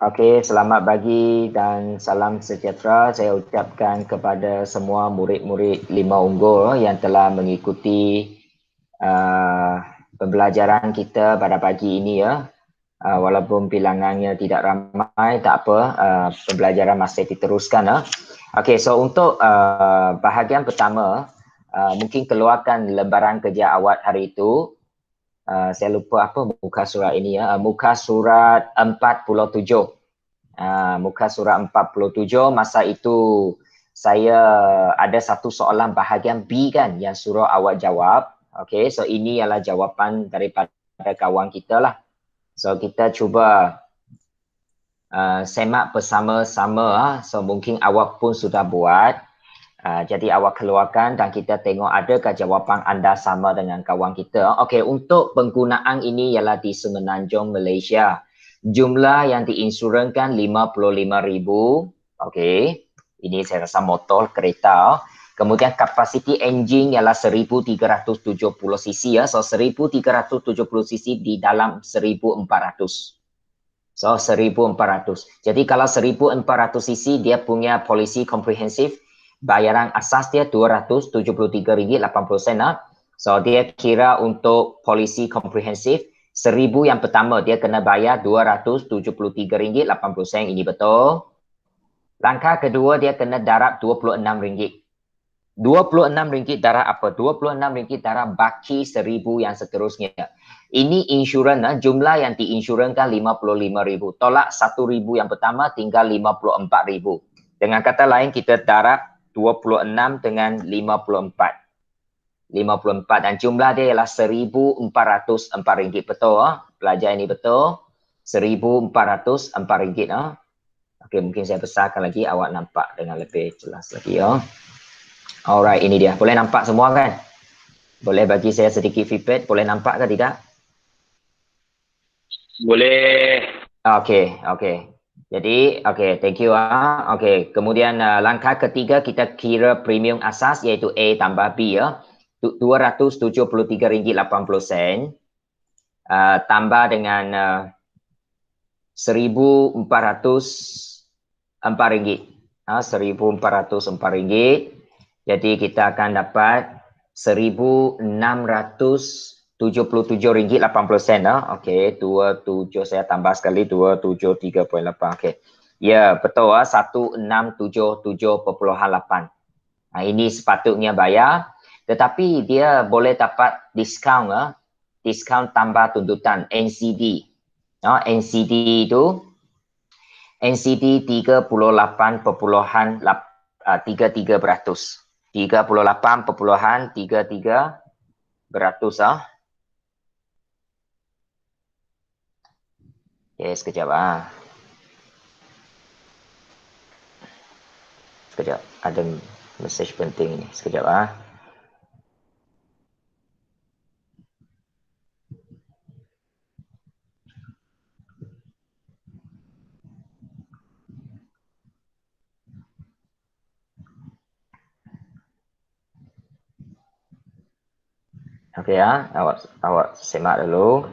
Okey, selamat pagi dan salam sejahtera saya ucapkan kepada semua murid-murid Lima Unggul yang telah mengikuti uh, pembelajaran kita pada pagi ini ya. Walaupun bilangannya tidak ramai, tak apa, pembelajaran masih diteruskan. Okey, so untuk bahagian pertama, mungkin keluarkan lembaran kerja awak hari itu. Saya lupa apa muka surat ini ya. Muka surat 47. Muka surat 47, masa itu saya ada satu soalan bahagian B kan yang suruh awak jawab. Okay, so ini ialah jawapan daripada kawan kita lah. So kita cuba semak bersama-sama. So mungkin awak pun sudah buat. Jadi awak keluarkan dan kita tengok adakah jawapan anda sama dengan kawan kita. Okey, untuk penggunaan ini ialah di Semenanjung Malaysia. Jumlah yang diinsurankan 55,000. Okey, ini saya rasa motor kereta. Kemudian kapasiti enjin ialah 1370 cc ya. So 1370 cc di dalam 1400. So 1400. Jadi kalau 1400 cc dia punya polisi komprehensif, bayaran asas dia RM273.80. So dia kira untuk polisi komprehensif 1000 yang pertama dia kena bayar RM273.80. Ini betul. Langkah kedua dia kena darab RM26. RM26 darab apa? RM26 darab baki 1000 yang seterusnya. Ini insurans, jumlah yang diinsurankan 55,000. Tolak 1,000 yang pertama tinggal 54,000. Dengan kata lain kita darab 26 dengan 54. 54 dan jumlah dia ialah RM1,404. Betul? Pelajar ini betul? RM1,404. Okey, mungkin saya besarkan lagi awak nampak dengan lebih jelas lagi ya. Alright, ini dia. Boleh nampak semua kan? Boleh bagi saya sedikit feedback? Boleh nampak ke tidak? Boleh. Okey. Jadi, thank you. Okey, kemudian langkah ketiga kita kira premium asas iaitu A tambah B ya. RM273.80. Tambah dengan RM1,404. RM1,404. Jadi kita akan dapat RM1,677.80. Okey, 27 saya tambah sekali 273.8. Okey. Ya, betul 1677.8. Ini sepatutnya bayar, tetapi dia boleh dapat diskaun diskaun tambah tuntutan NCD. NCD itu NCD 38.33%. 38.33%. Okay, sekejap Sekejap, ada message penting ni. Sekejap Okey awak semak dulu.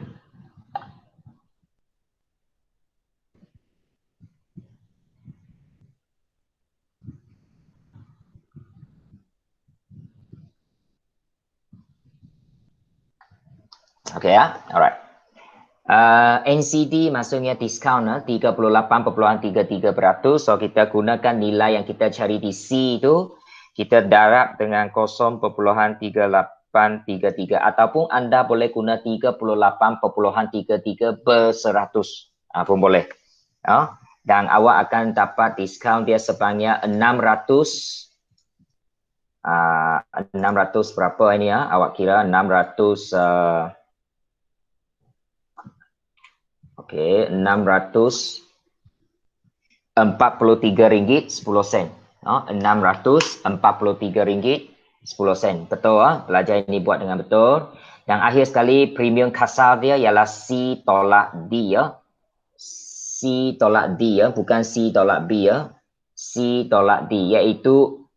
Okey alright. NCD maksudnya diskaun 38.33%. So kita gunakan nilai yang kita cari di C itu, kita darab dengan 0.3833 ataupun anda boleh guna 38.33 ber-100 pun boleh. Dan awak akan dapat diskaun dia sebanyak 600 berapa ini awak kira 600 okey, RM643.10. RM643.10. Betul pelajar ini buat dengan betul. Yang akhir sekali premium kasar dia ialah C tolak D ya. C tolak D ya, bukan C tolak B ya. C tolak D iaitu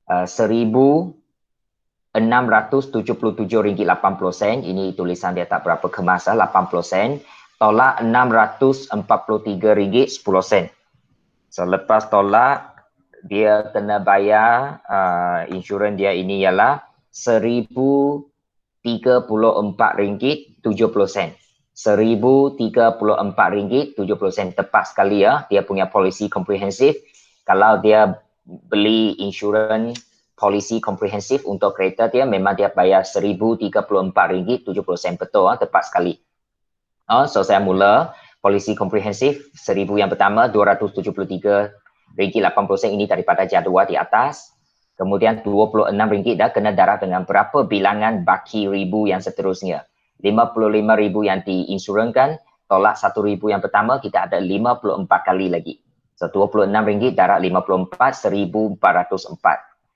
RM1,677.80. Ini tulisan dia tak berapa kemas 80%. tolak RM643.10. So lepas tolak, dia kena bayar insurans dia ini ialah RM1,034.70. RM1,034.70 tepat sekali ya. Dia punya polisi komprehensif. Kalau dia beli insurans polisi komprehensif untuk kereta dia, memang dia bayar RM1,034.70. Betul, tepat sekali. So saya mula polisi komprehensif 1,000 yang pertama RM273.80 ini daripada jadual di atas. Kemudian RM26 dah kena darab dengan berapa bilangan baki ribu yang seterusnya. RM55,000 yang diinsurankan, tolak RM1,000 yang pertama, kita ada 54 kali lagi. So RM26 darab 54, RM1,404.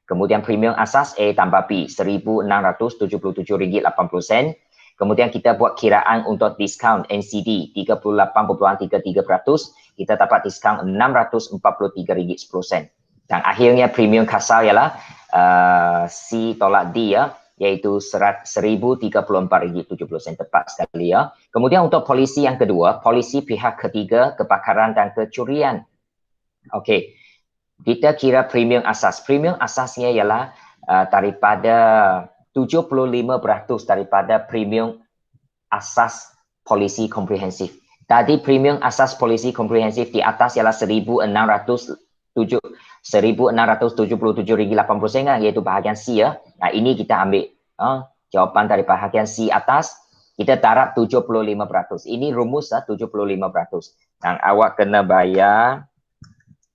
Kemudian premium asas A tambah B, RM1,677.80. Kemudian kita buat kiraan untuk diskaun NCD 38.33%, kita dapat diskaun RM643.10. Dan akhirnya premium kasar ialah C tolak D ya, iaitu RM1,034.70, tepat sekali ya. Kemudian untuk polisi yang kedua, polisi pihak ketiga kebakaran dan kecurian. Okey, kita kira premium asas. Premium asasnya ialah daripada 75% daripada premium asas polisi komprehensif. Tadi premium asas polisi komprehensif di atas ialah RM1,677.80 iaitu bahagian C ya. Nah, ini kita ambil jawapan dari bahagian C atas, kita darab 75%. Ini rumus 75%. Dan awak kena bayar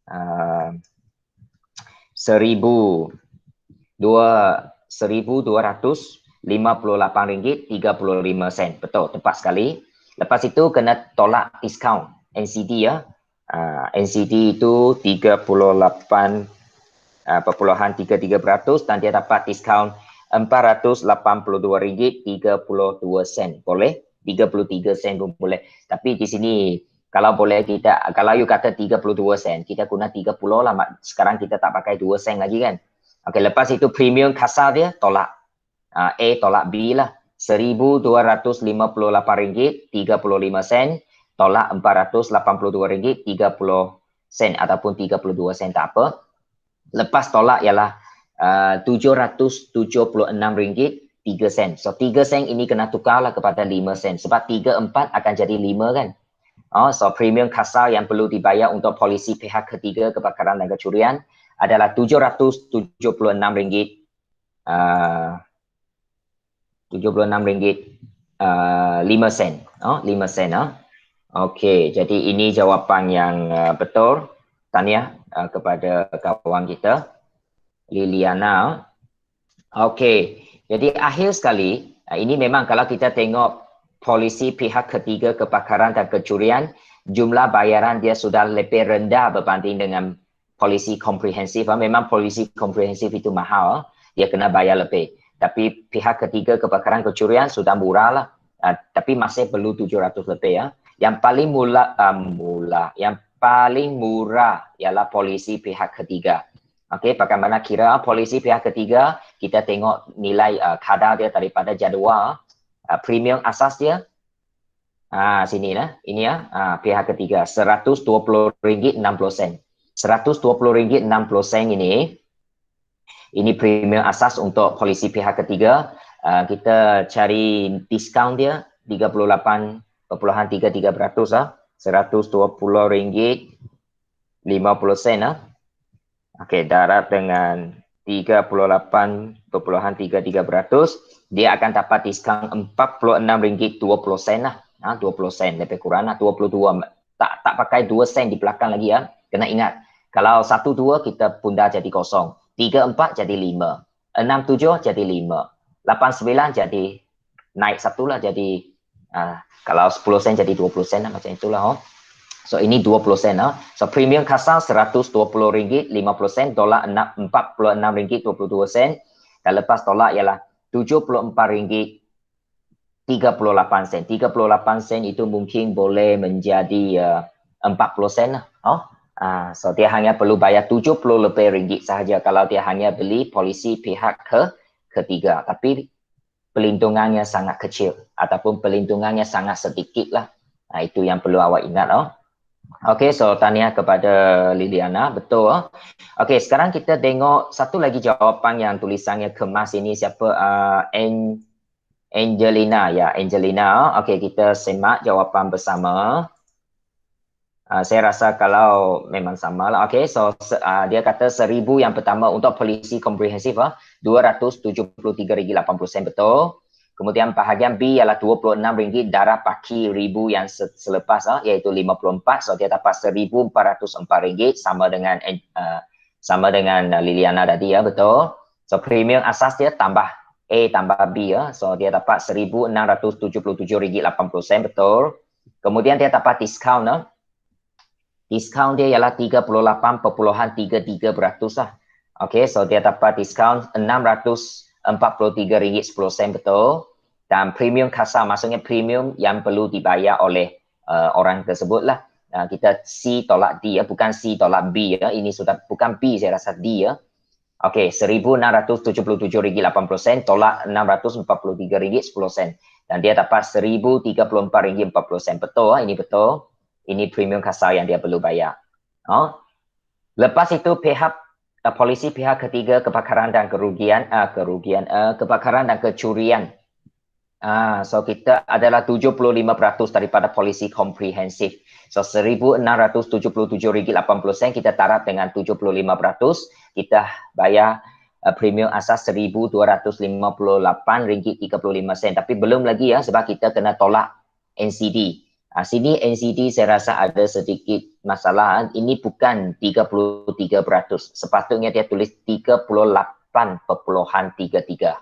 RM1,258.35. Betul, tepat sekali. Lepas itu kena tolak diskaun NCD ya. NCD itu 38.33% dan dia dapat diskaun RM482.32. Boleh? 33 sen pun boleh. Tapi di sini kalau boleh kita, kalau you kata 32 sen, kita guna 30 lah. Sekarang kita tak pakai 2 sen lagi kan. Okey, lepas itu premium kasar dia tolak. A tolak B lah. RM1,258.35 tolak RM482.30 ataupun 32 sen, tak apa. Lepas tolak ialah RM776.3. So 3 sen ini kena tukarlah kepada 5 sen sebab 3/4 akan jadi 5 kan. So premium kasar yang perlu dibayar untuk polisi pihak ketiga kebakaran dan kecurian adalah RM776. RM76.5. 5 sen. Okey, jadi ini jawapan yang betul. Tahniah kepada kawan kita Liliana. Okey, jadi akhir sekali, ini memang kalau kita tengok polisi pihak ketiga kebakaran dan kecurian, jumlah bayaran dia sudah lebih rendah berbanding dengan polisi komprehensif. Memang polisi komprehensif itu mahal, dia kena bayar lebih. Tapi pihak ketiga kebakaran kecurian sudah murah lah. Tapi masih perlu 700 lebih ya. Yang paling yang paling murah ialah polisi pihak ketiga. Okey, bagaimana kira polisi pihak ketiga? Kita tengok nilai kadar dia daripada jadual. Premium asas dia. Sini lah. Ini ya, pihak ketiga RM120.60. RM120.60 ini premium asas untuk polisi pihak ketiga. Kita cari diskaun dia 38.33%. RM120.50. Okey, darab dengan 38.33%, dia akan dapat diskaun RM46.20 lah. 20 sen lebih kurang lah, 22. Tak pakai 2 sen di belakang lagi ya. Kena ingat, kalau 1-2 kita pundah jadi kosong. 3-4 jadi 5. 6-7 jadi 5. 8-9 jadi naik 1 lah, jadi kalau 10 sen jadi 20 sen lah, macam itulah. So ini 20 sen. So premium kasar RM120.50, dolar RM46.22. Dan lepas tolak ialah RM74.38. 38 sen itu mungkin boleh menjadi 40 sen lah. So dia hanya perlu bayar RM70 lebih sahaja kalau dia hanya beli polisi pihak ketiga. Tapi pelindungannya sangat kecil ataupun pelindungannya sangat sedikit lah. Itu yang perlu awak ingat. Okey, so tanya kepada Liliana, betul. Okey, sekarang kita tengok satu lagi jawapan yang tulisannya kemas ini siapa? Angelina, ya Angelina. Okey, kita semak jawapan bersama. Saya rasa kalau memang sama lah. Okay, so dia kata 1,000 yang pertama untuk polisi komprehensif, RM273.80 betul. Kemudian bahagian B ialah RM26 darah paki ribu yang selepas, iaitu 54. So dia dapat RM1,404 sama dengan Liliana tadi, ya betul. So premium asas dia tambah A tambah B, ya. So dia dapat RM1,677.80 betul. Kemudian dia dapat diskaun, diskaun dia ialah 38.33% lah. Okey, so dia dapat diskaun RM643.10 betul. Dan premium kasar, maksudnya premium yang perlu dibayar oleh orang tersebut lah. Kita C tolak D, ya, bukan C tolak B, ya. Ini sudah bukan B, saya rasa D, ya. Okey, RM1,677.80 tolak RM643.10. Dan dia dapat RM1,034.40 betul, ini betul. Ini premium kasar yang dia perlu bayar. Lepas itu polisi pihak ketiga kebakaran dan kebakaran dan kecurian. So kita adalah 75% daripada polisi komprehensif. So RM1,677.80 kita taraf dengan 75%. Kita bayar premium asas RM1,258.35. Tapi belum lagi, ya, sebab kita kena tolak NCD. Sini NCD saya rasa ada sedikit masalah. Ini bukan 33%. Sepatutnya dia tulis 38.33.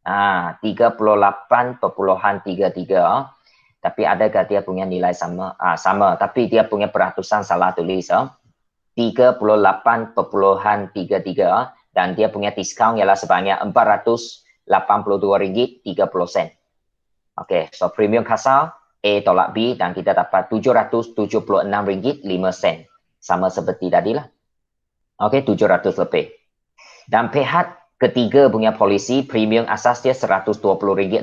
38.33. Tapi adakah dia punya nilai sama? Sama, tapi dia punya peratusan salah tulis. 38.33 dan dia punya diskaun ialah sebanyak RM482.30. Okey, so premium kasar A tolak B dan kita dapat RM776.05. Sama seperti tadi lah. Okey, 700 lebih. Dan pihak ketiga punya polisi, premium asas dia RM120.60.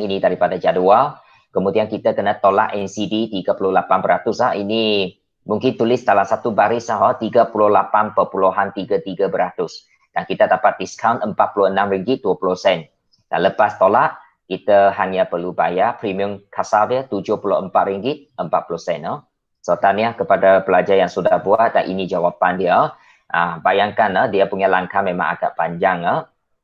Ini daripada jadual. Kemudian kita kena tolak NCD 38%. Ini mungkin tulis dalam satu baris, 38.33%. Dan kita dapat diskaun RM46.20. Dan lepas tolak, kita hanya perlu bayar premium kasar dia RM74.40. So tanya kepada pelajar yang sudah buat, dan ini jawapan dia. Bayangkan dia punya langkah memang agak panjang.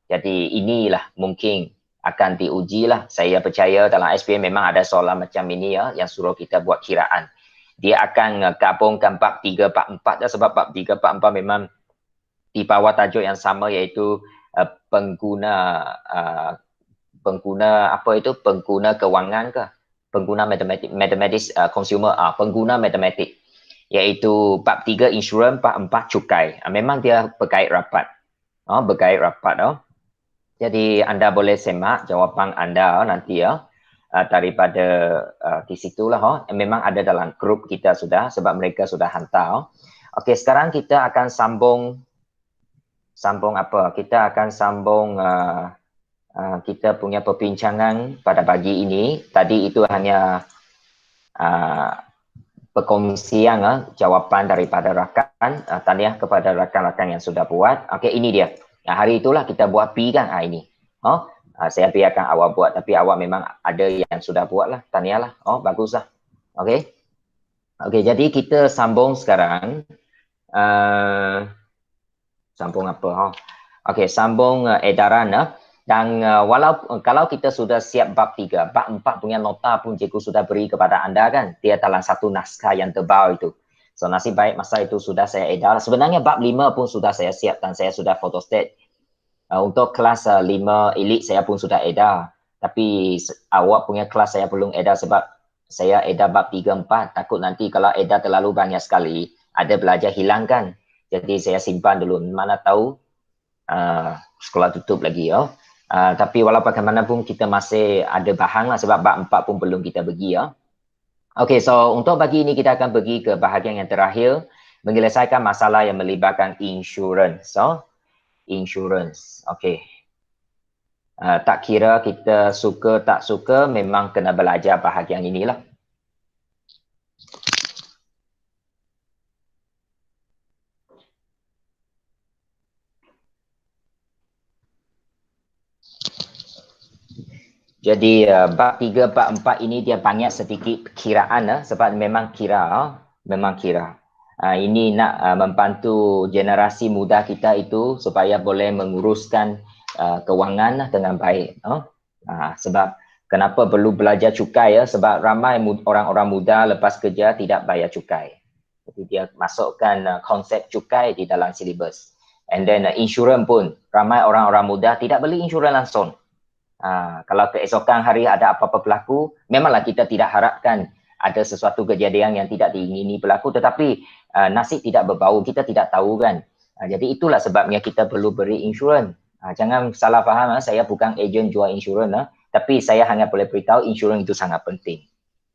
Jadi inilah mungkin akan diuji lah. Saya percaya dalam SPM memang ada soalan macam ini, ya, yang suruh kita buat kiraan. Dia akan gabungkan bab 3, bab 4, sebab bab 3, bab 4 memang di bawah tajuk yang sama, iaitu pengguna kewangan ke, pengguna matematik consumer, pengguna matematik, iaitu bab 3 insurans, bab 4 cukai. Memang dia berkait rapat. Jadi anda boleh semak jawapan anda nanti, ya, daripada di situlah. Memang ada dalam grup kita sudah, sebab mereka sudah hantar. Okey, sekarang kita akan sambung apa? Kita akan sambung kita punya perbincangan pada pagi ini. Tadi itu hanya perkongsian jawapan daripada rakan. Tahniah kepada rakan-rakan yang sudah buat. Okey, ini dia. Hari itulah kita buat B kan, ini. Saya biarkan awak buat, tapi awak memang ada yang sudah buat lah. Tahniah lah. Baguslah. Okey. Okey, jadi kita sambung sekarang. Sambung apa? Okey, sambung edaran. Dan kalau kita sudah siap bab 3, bab 4 punya nota pun cikgu sudah beri kepada anda kan. Dia dalam satu naskah yang tebal itu. So nasib baik masa itu sudah saya edar. Sebenarnya bab 5 pun sudah saya siap dan saya sudah photostat. Untuk kelas 5 elit saya pun sudah edar. Tapi awak punya kelas saya belum edar sebab saya edar bab 3, 4. Takut nanti kalau edar terlalu banyak sekali, ada belajar hilang kan. Jadi saya simpan dulu. Mana tahu sekolah tutup lagi, ya. Tapi walau bagaimanapun kita masih ada bahan lah, sebab bab 4 pun belum kita pergi, ya. Okey, so untuk pagi ini kita akan pergi ke bahagian yang terakhir, menyelesaikan masalah yang melibatkan insurans. So, insurans. Okey. Tak kira kita suka tak suka, memang kena belajar bahagian inilah. Jadi bab 3, bab 4 ini dia banyak sedikit kiraan sebab memang kira. Ini nak membantu generasi muda kita itu supaya boleh menguruskan kewangan dengan baik. Sebab kenapa perlu belajar cukai sebab ramai orang-orang muda lepas kerja tidak bayar cukai. Jadi dia masukkan konsep cukai di dalam silibus. And then insurans pun ramai orang-orang muda tidak beli insurans langsung. Kalau keesokan hari ada apa-apa berlaku, memanglah kita tidak harapkan ada sesuatu kejadian yang tidak diingini berlaku, tetapi nasib tidak berbau, kita tidak tahu kan. Jadi itulah sebabnya kita perlu beri insurans. Jangan salah faham, saya bukan ejen jual insurans, tapi saya hanya boleh beritahu insurans itu sangat penting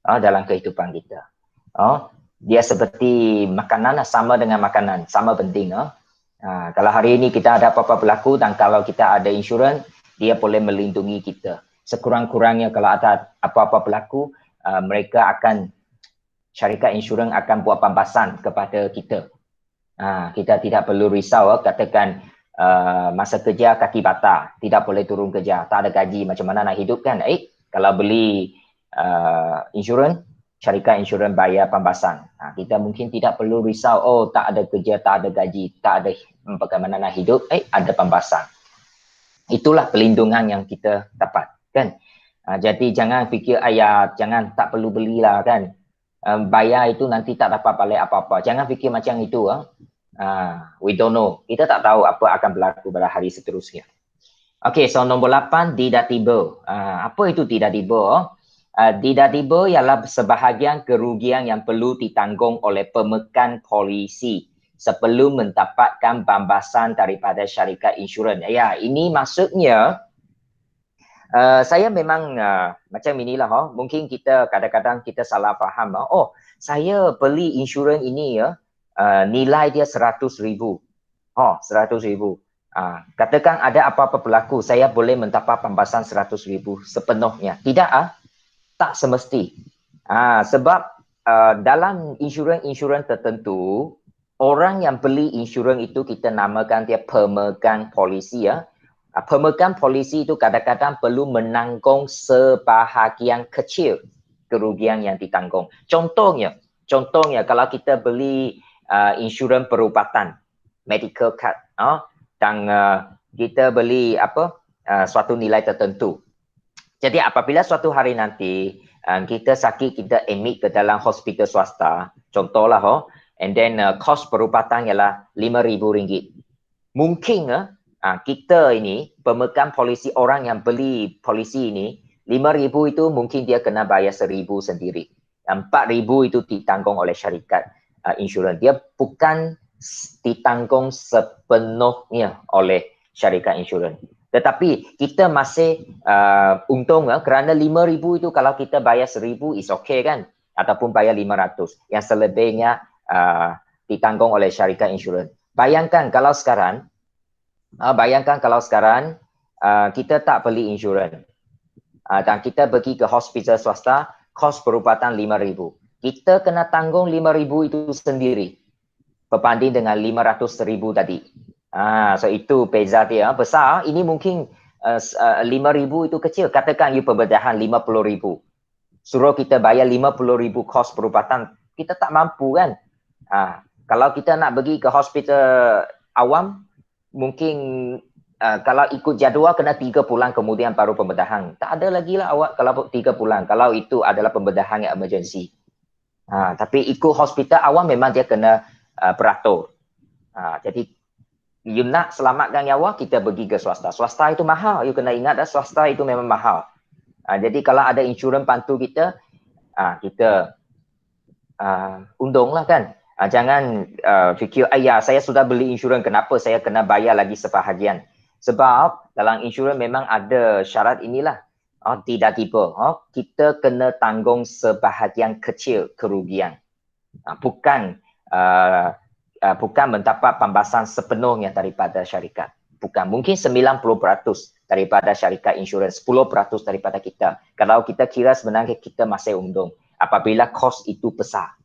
dalam kehidupan kita. Dia seperti makanan, sama dengan makanan, sama penting. Kalau hari ini kita ada apa-apa berlaku dan kalau kita ada insurans, dia boleh melindungi kita. Sekurang-kurangnya kalau ada apa-apa berlaku, syarikat insurans akan buat pembahasan kepada kita. Kita tidak perlu risau, katakan masa kerja kaki bata, tidak boleh turun kerja, tak ada gaji, macam mana nak hidup kan? Kalau beli insurans, syarikat insurans bayar pembahasan. Kita mungkin tidak perlu risau, tak ada kerja, tak ada gaji, tak ada bagaimana nak hidup, ada pembahasan. Itulah pelindungan yang kita dapat kan. Jadi jangan fikir jangan tak perlu belilah kan. Bayar itu nanti tak dapat balik apa-apa. Jangan fikir macam itu. We don't know. Kita tak tahu apa akan berlaku pada hari seterusnya. Okay, so nombor 8, tidak tiba. Apa itu tidak tiba? Tidak tiba ialah sebahagian kerugian yang perlu ditanggung oleh pemegang polisi sebelum mendapatkan pembahasan daripada syarikat insurans. Ya, ini maksudnya saya memang macam inilah. Mungkin kita kadang-kadang kita salah faham. Saya beli insurans ini nilai dia 100,000. 100,000. Katakan ada apa-apa berlaku, saya boleh mendapat pembahasan 100,000 sepenuhnya. Tidak tak semesti. Sebab dalam insurans tertentu, orang yang beli insurans itu kita namakan dia pemegang polisi pemegang polisi itu kadang-kadang perlu menanggung sebahagian kecil kerugian yang ditanggung. Contohnya kalau kita beli insurans perubatan, medical card, dan kita beli suatu nilai tertentu. Jadi apabila suatu hari nanti kita sakit, kita admit ke dalam hospital swasta, contohlah, and then kos perubatan ialah RM5,000. Mungkin kita ini, pemegang polisi, orang yang beli polisi ini, RM5,000 itu mungkin dia kena bayar RM1,000 sendiri. RM4,000 itu ditanggung oleh syarikat insurans. Dia bukan ditanggung sepenuhnya oleh syarikat insurans. Tetapi kita masih untung kerana RM5,000 itu kalau kita bayar RM1,000 is okay kan? Ataupun bayar RM500. Yang selebihnya ditanggung oleh syarikat insurans. Bayangkan kalau sekarang kita tak beli insurans dan kita pergi ke hospital swasta, kos perubatan RM5,000. Kita kena tanggung RM5,000 itu sendiri berbanding dengan RM500,000 tadi. So itu beza dia besar. Ini mungkin RM5,000 itu kecil. Katakan you pembedahan RM50,000. Suruh kita bayar RM50,000 kos perubatan, kita tak mampu kan. Kalau kita nak pergi ke hospital awam, mungkin kalau ikut jadual kena 3 bulan kemudian baru pembedahan. Tak ada lagi lah awak kalau 3 bulan. Kalau itu adalah pembedahan yang emergency. Tapi ikut hospital awam memang dia kena beratur. Jadi you nak selamatkan nyawa, kita pergi ke swasta. Swasta itu mahal. You kena ingat swasta itu memang mahal. Jadi kalau ada insurans bantu kita, kita undunglah kan. Jangan fikir, saya sudah beli insurans, kenapa saya kena bayar lagi sebahagian. Sebab dalam insurans memang ada syarat inilah. Tidak tiba. Kita kena tanggung sebahagian kecil kerugian. Bukan mendapat pembahasan sepenuhnya daripada syarikat. Bukan. Mungkin 90% daripada syarikat insurans, 10% daripada kita. Kalau kita kira sebenarnya kita masih untung. Apabila kos itu besar.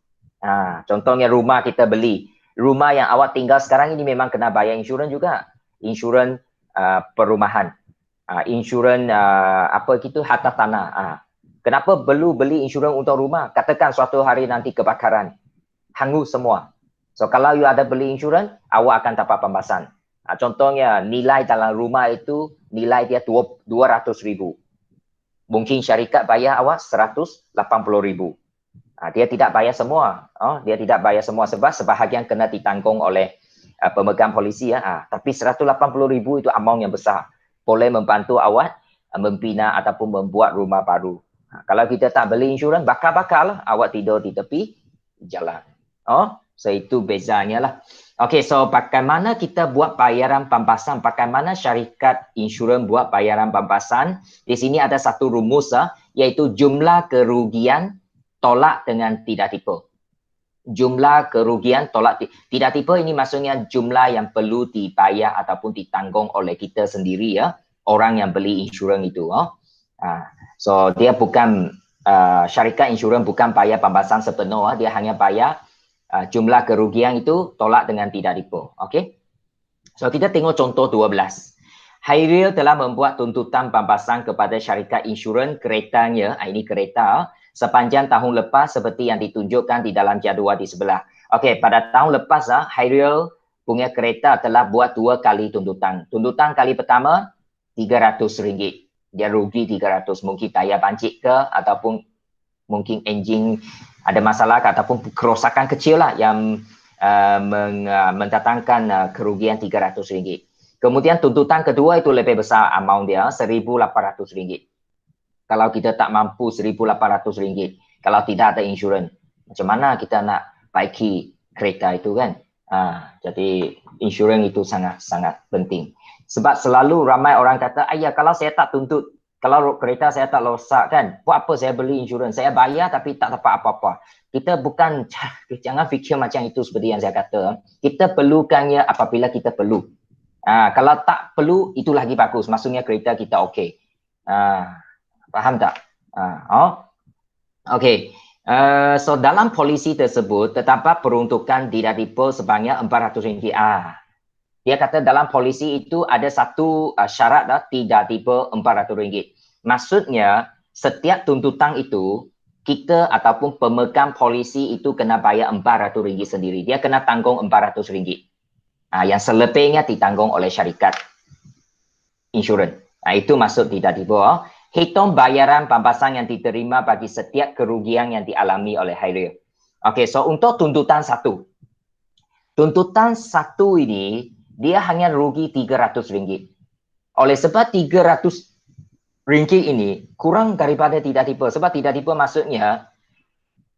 Contohnya rumah kita beli. Rumah yang awak tinggal sekarang ini memang kena bayar insurans juga. Insurans perumahan. insurans apa gitu harta tanah. Kenapa perlu beli insurans untuk rumah? Katakan suatu hari nanti kebakaran, hangus semua. So kalau you ada beli insurans, awak akan dapat pembahasan. Contohnya nilai dalam rumah itu nilai dia 200,000. Mungkin syarikat bayar awak 180,000. Dia tidak bayar semua. Dia tidak bayar semua sebab sebahagian kena ditanggung oleh pemegang polisi ya. Tapi 180,000 itu amount yang besar. Boleh membantu awak membina ataupun membuat rumah baru. Kalau kita tak beli insurans, bakal-bakal lah awak tidur di tepi jalan. So itu bezanya lah. Okay, so bagaimana kita buat bayaran pampasan? Bagaimana syarikat insurans buat bayaran pampasan? Di sini ada satu rumus iaitu jumlah kerugian tolak dengan tidak tipu. Jumlah kerugian tolak tidak tipu ini maksudnya jumlah yang perlu dibayar ataupun ditanggung oleh kita sendiri ya, orang yang beli insurans itu. So dia bukan syarikat insurans bukan bayar pembahasan sepenuh, dia hanya bayar jumlah kerugian itu tolak dengan tidak tipu. Okay? So kita tengok contoh 12. Hairil telah membuat tuntutan pembahasan kepada syarikat insurans keretanya, ini kereta, sepanjang tahun lepas seperti yang ditunjukkan di dalam jadual di sebelah. Okey, pada tahun lepas Hairil punya kereta telah buat 2 kali tuntutan. Tuntutan kali pertama RM300. Dia rugi 300, mungkin tayar pancit ke ataupun mungkin enjin ada masalah ataupun kerosakan kecil lah yang mendatangkan kerugian RM300. Kemudian tuntutan kedua itu lebih besar amount dia, RM1,800. Kalau kita tak mampu RM1,800, kalau tidak ada insurans, macam mana kita nak baiki kereta itu kan? Jadi insurans itu sangat-sangat penting. Sebab selalu ramai orang kata, ayah kalau saya tak tuntut, kalau kereta saya tak rosak kan, buat apa saya beli insurans? Saya bayar tapi tak dapat apa-apa. Kita bukan, jangan fikir macam itu seperti yang saya kata. Kita perlukannya apabila kita perlu. Kalau tak perlu, itu lagi bagus. Maksudnya kereta kita okey. Faham tak? Okey. So dalam polisi tersebut, terdapat peruntukan tidak tipu sebanyak RM400. Dia kata dalam polisi itu ada satu syarat tidak tipu RM400. Maksudnya setiap tuntutan itu kita ataupun pemegang polisi itu kena bayar RM400 sendiri. Dia kena tanggung RM400. Yang selebihnya ditanggung oleh syarikat insurans. Itu maksud tidak tipu. Hitung bayaran pembahasan yang diterima bagi setiap kerugian yang dialami oleh Hairil. Okey, so untuk tuntutan satu. Tuntutan satu ini dia hanya rugi RM300. Oleh sebab RM300 ini kurang daripada tidak tipu. Sebab tidak tipu maksudnya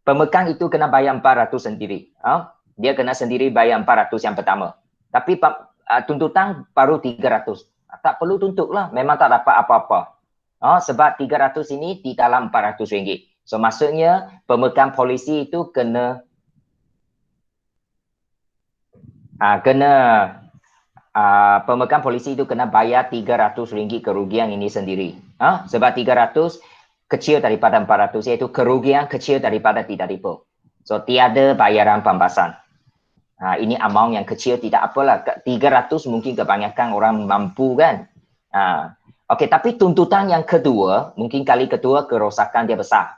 pemegang itu kena bayar RM400 sendiri. Dia kena sendiri bayar RM400 yang pertama. Tapi tuntutan baru RM300. Tak perlu tuntut lah. Memang tak dapat apa-apa. Sebab RM300 ini di dalam RM400. So maksudnya pemegang polisi itu kena pemegang polisi itu kena bayar RM300 kerugian ini sendiri. Sebab 300 kecil daripada 400, iaitu kerugian kecil daripada tidak tipu. So tiada bayaran pembahasan. Ini amount yang kecil, tidak apalah. 300 mungkin kebanyakan orang mampu kan. Okey, tapi tuntutan yang kedua, mungkin kali kedua kerosakan dia besar.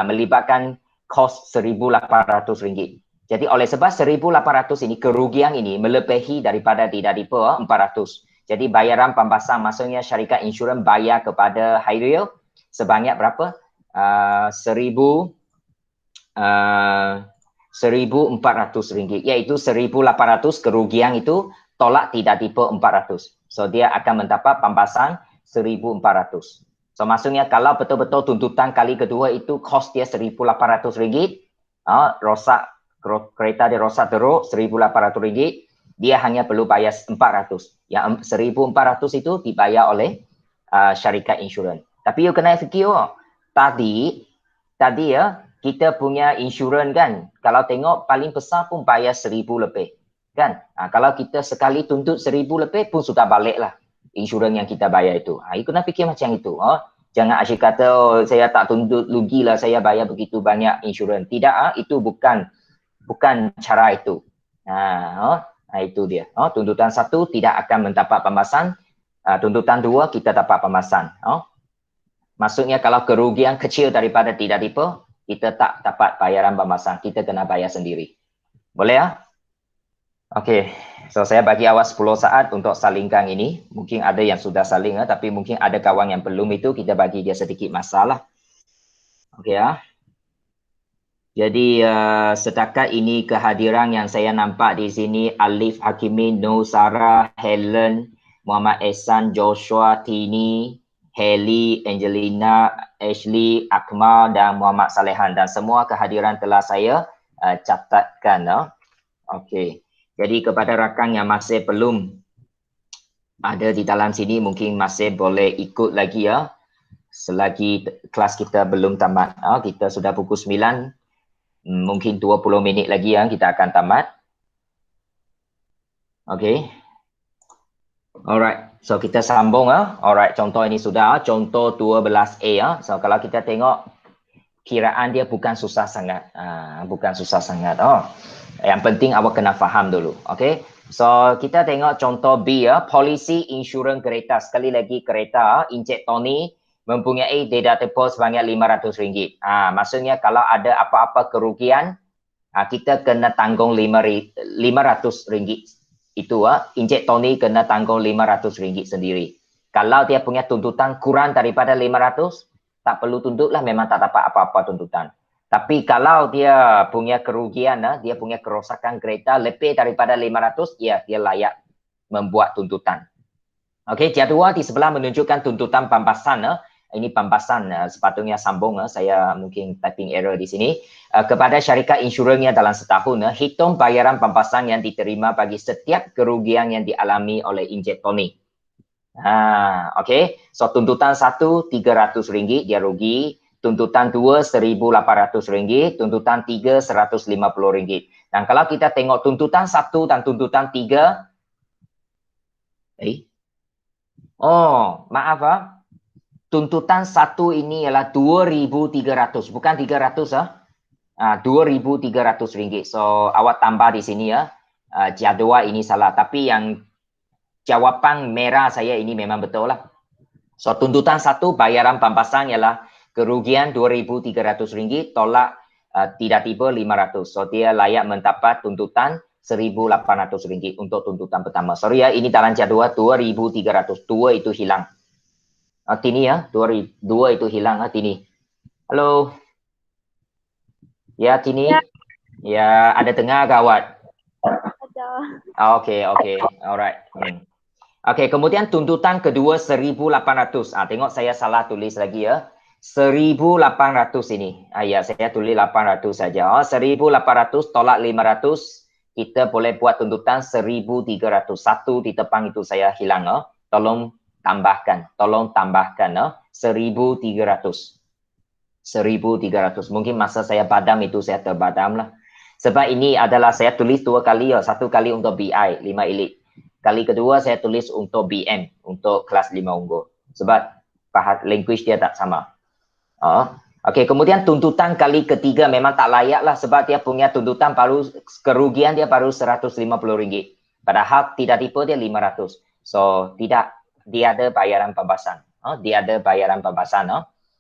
Melibatkan kos RM1,800. Jadi oleh sebab 1,800 ini, kerugian ini melebihi daripada tidak tipu 400. Jadi bayaran pembahasan maksudnya syarikat insurans bayar kepada Hairil sebanyak berapa? RM1,400. Iaitu 1,800 kerugian itu tolak tidak tipu 400. So dia akan mendapat pembahasan 1,400. So maksudnya kalau betul-betul tuntutan kali kedua itu kos dia RM1,800. Rosak kereta dia rosak teruk RM1,800, dia hanya perlu bayar 400. Yang 1,400 itu dibayar oleh syarikat insurans. Tapi you kena fikir tadi ya kita punya insurans kan, kalau tengok paling besar pun bayar 1,000 lebih kan. Kalau kita sekali tuntut 1,000 lebih pun sudah balik lah insurans yang kita bayar itu. You kena fikir macam itu. Jangan asyik kata saya tak tuntut, rugilah saya bayar begitu banyak insurans. Tidak, itu bukan cara itu. Itu dia. Tuntutan satu tidak akan mendapat pembahasan Tuntutan 2 kita dapat pembahasan. Maksudnya kalau kerugian kecil daripada tidak tipu, kita tak dapat bayaran pembahasan. Kita kena bayar sendiri. Boleh ya? Okey. So saya bagi awak 10 saat untuk salingkan ini. Mungkin ada yang sudah saling, tapi mungkin ada kawan yang belum itu, kita bagi dia sedikit masalah. Okey ya. Jadi setakat ini kehadiran yang saya nampak di sini Alif Hakimi, Nur Sarah, Helen, Muhammad Ehsan, Joshua, Tini, Haley, Angelina, Ashley, Akmal dan Muhammad Salehan, dan semua kehadiran telah saya catatkan. Okey. Jadi kepada rakan yang masih belum ada di dalam sini, mungkin masih boleh ikut lagi ya. Selagi kelas kita belum tamat. Kita sudah pukul 9. Mungkin 20 minit lagi ya kita akan tamat. Okay. Alright. So kita sambung. Alright. Contoh ini sudah. Contoh 12A. So kalau kita tengok kiraan dia bukan susah sangat. Bukan susah sangat. Yang penting awak kena faham dulu. Okay. So kita tengok contoh B ya. Polisi insurans kereta. Sekali lagi kereta. Encik Tony mempunyai deductible sebanyak RM500. Maksudnya kalau ada apa-apa kerugian, kita kena tanggung RM500. Itu Encik Tony kena tanggung RM500 sendiri. Kalau dia punya tuntutan kurang daripada 500, tak perlu tuntutlah, memang tak dapat apa-apa tuntutan. Tapi kalau dia punya kerugian, dia punya kerosakan kereta lebih daripada 500, ya dia layak membuat tuntutan. Okey, jadual di sebelah menunjukkan tuntutan pembahasan. Ini pembahasan sepatutnya sambung. Saya mungkin typing error di sini. Kepada syarikat insurannya dalam setahun, hitung bayaran pembahasan yang diterima bagi setiap kerugian yang dialami oleh Encik Tony. Okey. So tuntutan 1 RM300 dia rugi. Tuntutan 2 RM1,800. Tuntutan 3 RM150. Dan kalau kita tengok tuntutan 1 dan tuntutan 3, maaf tuntutan 1 ini ialah RM2,300, bukan 300 RM2,300. So awak tambah di sini ya. Jadual ini salah, tapi yang jawapan merah saya ini memang betul lah. So tuntutan 1 bayaran pembahasan ialah kerugian RM2,300 tolak tidak tiba 500. So dia layak mendapat tuntutan RM1,800 untuk tuntutan pertama. Sorry ya, ini dalam jadual 2,300. 2 itu hilang. Tini ya, 2 itu hilang Tini. Halo. Ya Tini. Ya, ada dengar gawat. Ada. Okey. Alright. Okey, kemudian tuntutan kedua 1,800. Tengok saya salah tulis lagi ya. 1,800 ini. Ya, saya tulis 800 saja. 1,800 tolak 500. Kita boleh buat tuntutan 1,300. 1 di depan itu saya hilang. Tolong tambahkan 1,300. 1,300. Mungkin masa saya padam itu saya terbadam lah. Sebab ini adalah saya tulis 2 kali. 1 kali untuk BI 5 elit. Kali kedua saya tulis untuk BM, untuk kelas 5 unggul. Sebab language dia tak sama. Okey, kemudian tuntutan kali ketiga memang tak layak lah, sebab dia punya tuntutan baru, kerugian dia baru RM150. Padahal tidak tipu dia 500. So tidak, dia ada bayaran pembahasan.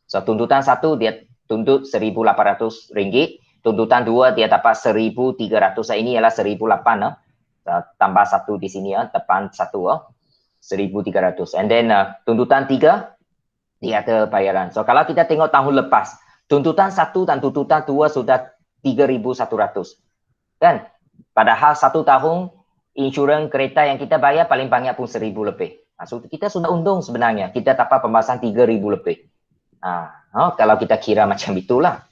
So tuntutan 1 dia tuntut RM1,800. Tuntutan 2 dia dapat RM1,300. Ini ialah RM1,800. Tambah 1 di sini depan 1 RM1,300. And then tuntutan 3 dia ada bayaran. So kalau kita tengok tahun lepas, tuntutan 1 dan tuntutan 2 sudah RM3,100. Kan? Padahal 1 tahun insurans kereta yang kita bayar paling banyak pun RM1,000 lebih. So kita sudah untung sebenarnya. Kita dapat pembahasan RM3,000 lebih. Kalau kita kira macam itulah.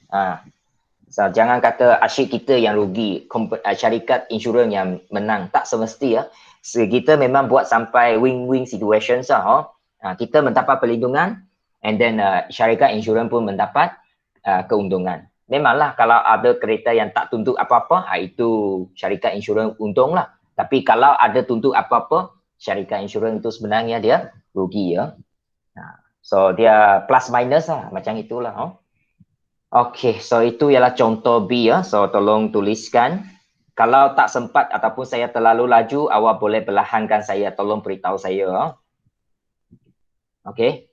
So, jangan kata asyik kita yang rugi, syarikat insurans yang menang. Tak semesti ya. So, kita memang buat sampai win-win situation kita mendapat perlindungan, and then syarikat insurans pun mendapat keuntungan. Memanglah kalau ada kereta yang tak tuntut apa-apa, itu syarikat insurans untung lah. Tapi kalau ada tuntut apa-apa, syarikat insurans itu sebenarnya dia rugi ya. So dia plus minus lah, macam itulah. Okey, so itu ialah contoh B ya. So tolong tuliskan. Kalau tak sempat ataupun saya terlalu laju, awak boleh perlahankan saya. Tolong beritahu saya. Okey.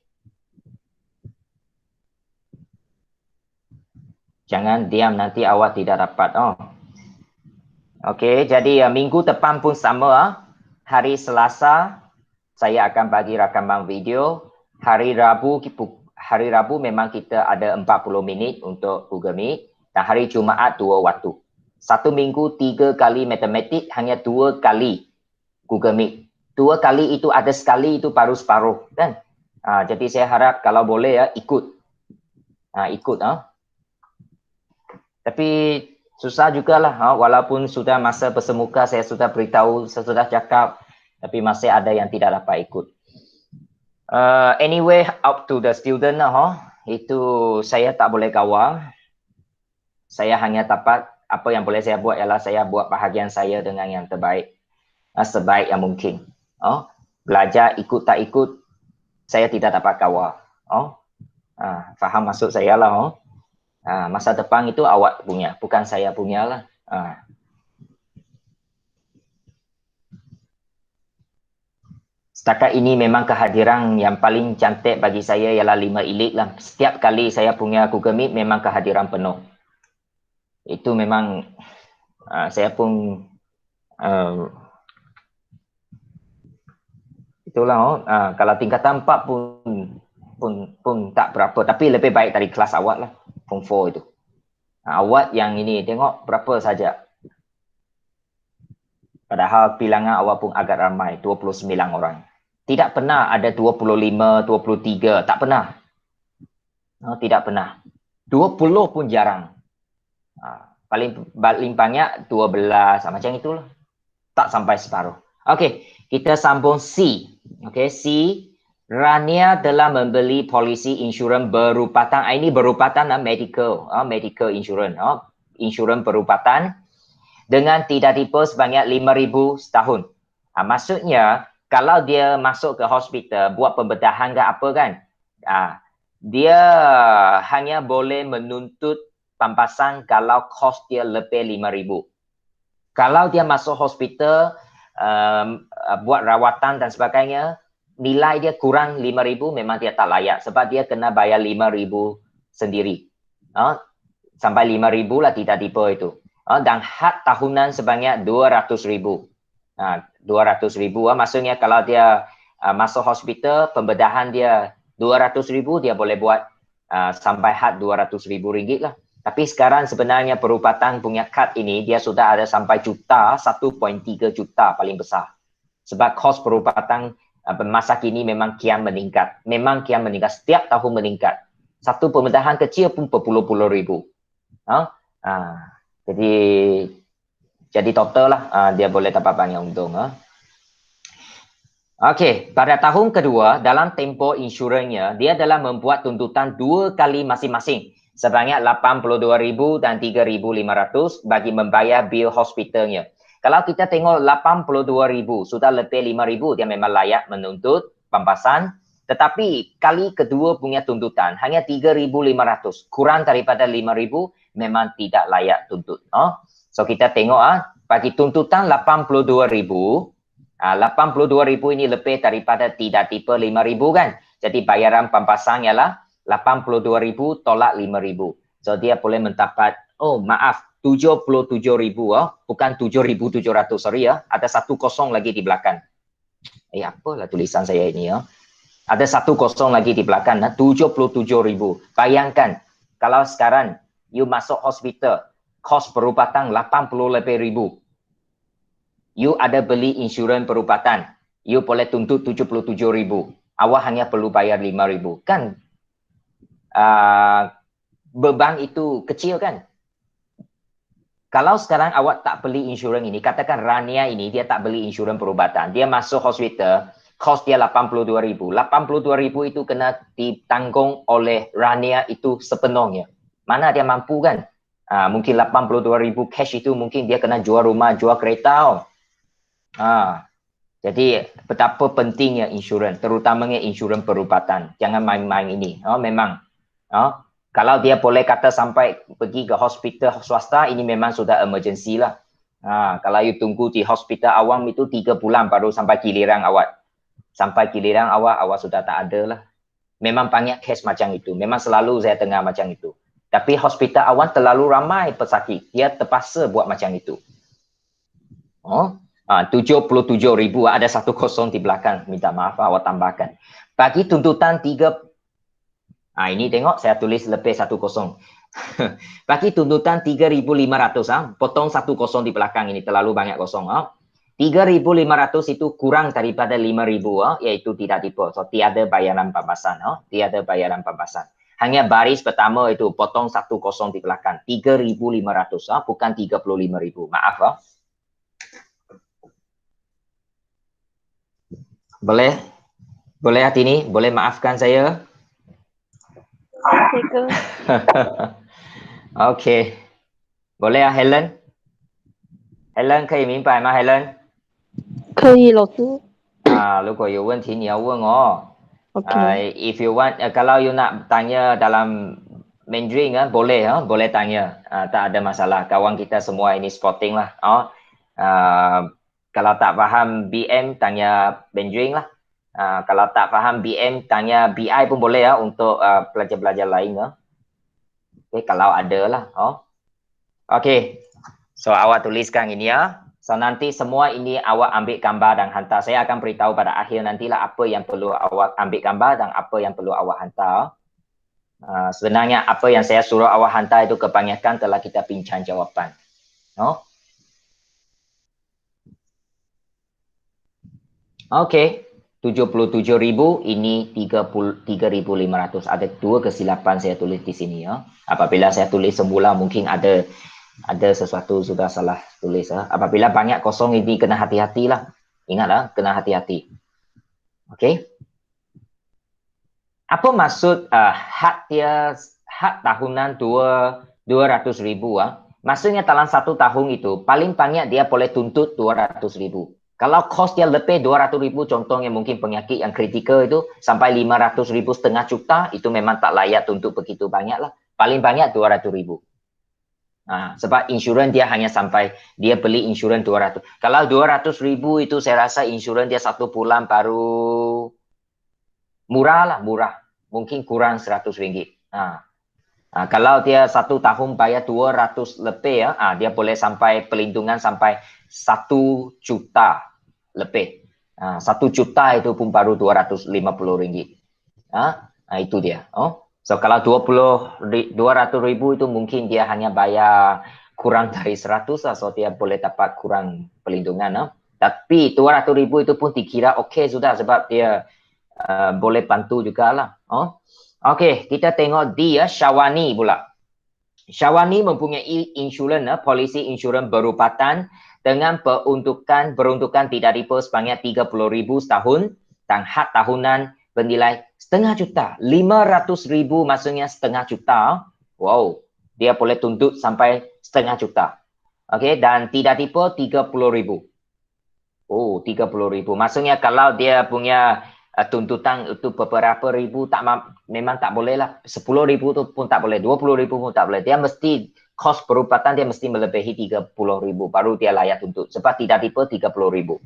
Jangan diam, nanti awak tidak dapat. Oh. Okey, jadi minggu depan pun sama. Hari Selasa saya akan bagi rakaman video. Hari Rabu memang kita ada 40 minit untuk Google Meet dan hari Jumaat 2 waktu. Satu minggu 3 kali matematik, hanya 2 kali Google Meet. 2 kali itu ada sekali itu baru separuh kan. Jadi saya harap kalau boleh ya ikut. Ikut. Tapi susah jugalah, walaupun sudah masa bersemuka saya sudah beritahu, saya sudah cakap, tapi masih ada yang tidak dapat ikut. Anyway, up to the student itu saya tak boleh kawal. Saya hanya dapat apa yang boleh saya buat ialah saya buat bahagian saya dengan yang terbaik, sebaik yang mungkin. Belajar ikut tak ikut, saya tidak dapat kawal. Faham maksud saya lah. Masa depan itu awak punya, bukan saya punya lah. Setakat ini memang kehadiran yang paling cantik bagi saya ialah 5 elite lah. Setiap kali saya punya Google Meet memang kehadiran penuh. Itu memang saya pun itulah kalau tingkatan 4 pun tak berapa, tapi lebih baik dari kelas awak lah, Form 4 itu. Awak yang ini tengok berapa saja. Padahal bilangan awak pun agak ramai, 29 orang. Tidak pernah ada 25, 23, tak pernah. Tidak pernah. 20 pun jarang. Paling banyak 12, macam itulah. Tak sampai separuh. Okey, kita sambung C. Okey, C. Rania telah membeli polisi insurans berupatan. Ini berupatan medical insurance. Insurans berupatan dengan tidak tipu sebanyak 5,000 setahun. Maksudnya, kalau dia masuk ke hospital, buat pembedahan ke apa kan, dia hanya boleh menuntut pampasan kalau kos dia lebih 5,000. Kalau dia masuk hospital, buat rawatan dan sebagainya, nilai dia kurang 5,000 memang dia tak layak sebab dia kena bayar 5,000 sendiri. Sampai 5,000 lah tidak tipu itu. Dan had tahunan sebanyak 200,000. 200,000 maksudnya kalau dia masuk hospital, pembedahan dia 200,000, dia boleh buat sampai had 200,000 ringgit lah. Tapi sekarang sebenarnya perubatan punya kad ini dia sudah ada sampai juta, 1.3 juta paling besar. Sebab kos perubatan masa kini memang kian meningkat. Memang kian meningkat, setiap tahun meningkat. Satu pembedahan kecil pun berpuluh-puluh ribu. Jadi total lah dia boleh dapat banyak untung. Okey, pada tahun kedua dalam tempoh insurannya, dia adalah membuat tuntutan 2 kali masing-masing sebanyak 82,000 dan 3,500 bagi membayar bil hospitalnya. Kalau kita tengok 82,000 sudah lebih 5,000, dia memang layak menuntut pampasan. Tetapi kali kedua punya tuntutan hanya 3,500, kurang daripada 5,000, memang tidak layak tuntut. So kita tengok bagi tuntutan 82,000, 82,000 ini lebih daripada tidak tipe 5,000 kan. Jadi bayaran pampasan ialah 82,000 tolak 5,000. So dia boleh mendapat, 77,000 bukan 7,700, sorry ada 10 lagi di belakang. Apalah tulisan saya ini Ada 10 lagi di belakang, 77,000. Bayangkan kalau sekarang you masuk hospital, kos perubatan 80 lebih ribu. You ada beli insurans perubatan, you boleh tuntut 77,000. Awak hanya perlu bayar 5,000. Kan beban itu kecil kan? Kalau sekarang awak tak beli insurans ini, katakan Rania ini dia tak beli insurans perubatan, dia masuk hospital, kos dia 82,000. 82,000 itu kena ditanggung oleh Rania itu sepenuhnya. Mana dia mampu kan? Mungkin 82,000 cash itu mungkin dia kena jual rumah, jual kereta. Jadi betapa pentingnya insurans, terutamanya insurans perubatan. Jangan main-main ini. Memang. Kalau dia boleh kata sampai pergi ke hospital swasta, ini memang sudah emergency lah. Kalau you tunggu di hospital awam itu 3 bulan baru sampai giliran awak. Sampai giliran awak sudah tak ada lah. Memang banyak kes macam itu. Memang selalu saya dengar macam itu. Tapi hospital awam terlalu ramai pesakit. Dia terpaksa buat macam itu. 77,000 ada 10 di belakang. Minta maaf awak tambahkan. Bagi tuntutan 3. Ini tengok saya tulis lebih 10. Bagi tuntutan 3.500, potong 10 di belakang ini terlalu banyak kosong. 3.500 itu kurang daripada 5.000, iaitu tidak tipu. So, tiada bayaran pembahasan. Tiada bayaran pembahasan. Hanya baris pertama itu potong 10 di belakang. 3.500, bukan 35.000. Maaf. Boleh? Boleh hati ini? Boleh maafkan saya? Okay. Boleh Helen? Helen 可以明白吗 Helen？ 可以，老师。如果有问题你要问哦。Okay. If you want, kalau you nak tanya dalam Mandarin boleh, boleh tanya. Tak ada masalah. Kawan kita semua ini sporting lah. Kalau tak faham BM, tanya Mandarin lah. Kalau tak faham BM, tanya BI pun boleh untuk pelajar-pelajar lain. Okay, kalau ada lah. Okay. So, awak tuliskan ini ya. So, nanti semua ini awak ambil gambar dan hantar. Saya akan beritahu pada akhir nantilah apa yang perlu awak ambil gambar dan apa yang perlu awak hantar. Sebenarnya apa yang saya suruh awak hantar itu kebanyakan telah kita bincang jawapan. Okey. 77,000 ini 3.500. Ada 2 kesilapan saya tulis di sini ya. Apabila saya tulis semula mungkin ada sesuatu sudah salah tulis. Apabila banyak kosong ini kena hati-hatilah. Ingatlah, kena hati-hati. Okey. Apa maksud had tahunan 200,000? Maksudnya dalam 1 tahun itu paling banyak dia boleh tuntut 200,000. Kalau kos dia lebih 200,000, contohnya mungkin penyakit yang kritikal itu sampai 500,000, setengah juta, itu memang tak layak tuntut begitu banyak lah. Paling banyak 200,000. Sebab insurans dia hanya sampai dia beli insurans 200. Kalau 200,000 itu saya rasa insurans dia 1 bulan baru murah lah, murah. Mungkin kurang RM100. Kalau dia 1 tahun bayar 200 lebih dia boleh sampai pelindungan sampai 1 juta lebih. 1 juta itu pun baru RM250. Itu dia. So kalau 200,000 itu mungkin dia hanya bayar kurang dari 100 lah. So dia boleh dapat kurang pelindungan. Tapi 200,000 itu pun dikira okey sudah sebab dia boleh bantu jugalah. Okey, kita tengok dia Syawani pula. Syawani mempunyai insurans, polisi insurans berubatan dengan peruntukan tidak dipo sebanyak 30,000 setahun dan had tahunan bernilai setengah juta. 500,000 maksudnya setengah juta. Wow, dia boleh tuntut sampai setengah juta. Okey, dan tidak tipu 30,000. 30,000. Maksudnya kalau dia punya tuntutan itu beberapa ribu memang tak boleh lah. 10,000 tu pun tak boleh, 20,000 pun tak boleh. Dia mesti kos perubatan dia mesti melebihi 30,000 baru dia layak tuntut. Sebab tidak tipu 30,000.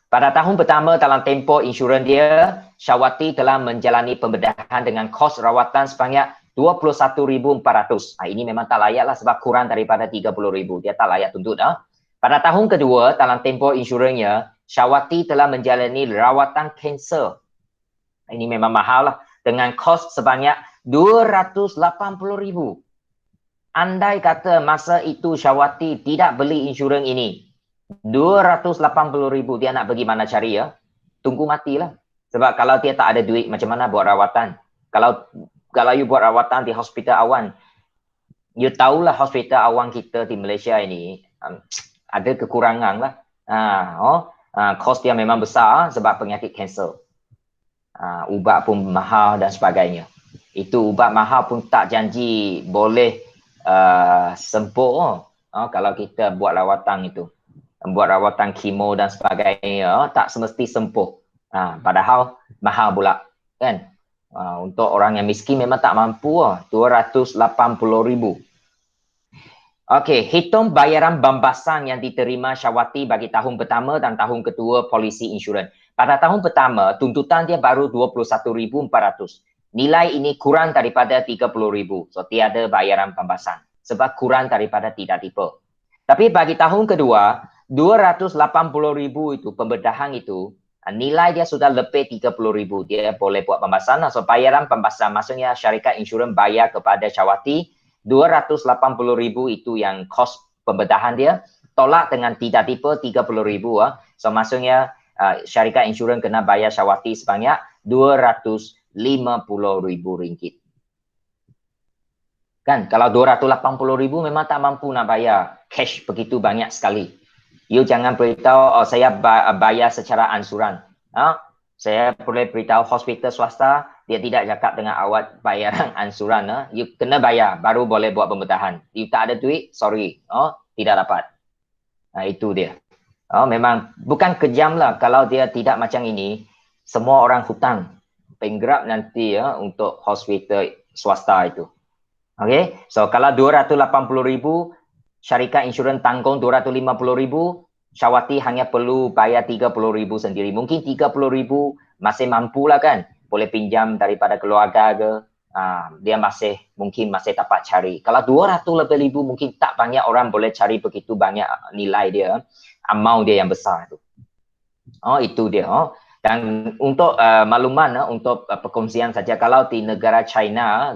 Pada tahun pertama dalam tempoh insurans dia, Syawati telah menjalani pembedahan dengan kos rawatan sebanyak 21,400. Ini memang tak layak lah sebab kurang daripada 30,000. Dia tak layak tuntut. Pada tahun kedua dalam tempoh insurannya, Syawati telah menjalani rawatan kanser. Ini memang mahal lah. Dengan kos sebanyak 280,000. Andai kata masa itu Syawati tidak beli insurans ini, 280,000 dia nak pergi mana cari ya? Tunggu matilah. Sebab kalau dia tak ada duit, macam mana buat rawatan? Kalau you buat rawatan di hospital awan, you tahulah hospital awan kita di Malaysia ini ada kekurangan lah. Kos dia memang besar sebab penyakit kanser. Ubat pun mahal dan sebagainya. Itu ubat mahal pun tak janji boleh sembuh kalau kita buat rawatan itu. Buat rawatan kemo dan sebagainya, tak semesti sembuh. Padahal mahal pula. Kan? Untuk orang yang miskin memang tak mampu. 280,000. Okey, hitung bayaran pembasahan yang diterima Syawati bagi tahun pertama dan tahun kedua polisi insurans. Pada tahun pertama, tuntutan dia baru 21,400. Nilai ini kurang daripada 30,000. So, tiada bayaran pembasahan. Sebab kurang daripada tidak tipu. Tapi bagi tahun kedua, 280,000 itu, pembedahan itu, nilai dia sudah lebih 30,000. Dia boleh buat pembasahan. So, bayaran pembasahan, maksudnya syarikat insurans bayar kepada Syawati 280,000 itu yang kos pembedahan dia, tolak dengan tidak tipu 30,000. So maksudnya syarikat insurans kena bayar Syawati sebanyak 250,000 ringgit. Kan kalau 280,000 memang tak mampu nak bayar cash begitu banyak sekali. You jangan beritahu saya bayar secara ansuran. Saya boleh beritahu hospital swasta, dia tidak cakap dengan awak bayaran ansuran. You kena bayar, baru boleh buat pembedahan. You tak ada duit, sorry. Tidak dapat. Itu dia. Memang bukan kejam lah kalau dia tidak macam ini. Semua orang hutang. Penggerak nanti untuk hospital swasta itu. Okay, so kalau 280,000, syarikat insurans tanggung 250,000, Syawati hanya perlu bayar 30,000 sendiri. Mungkin 30,000 masih mampu lah kan. Boleh pinjam daripada keluarga ke. Dia mungkin masih dapat cari. Kalau 200,000 mungkin tak banyak orang boleh cari begitu banyak nilai dia. Amount dia yang besar tu. Itu dia. Dan untuk makluman, untuk perkongsian saja, kalau di negara China,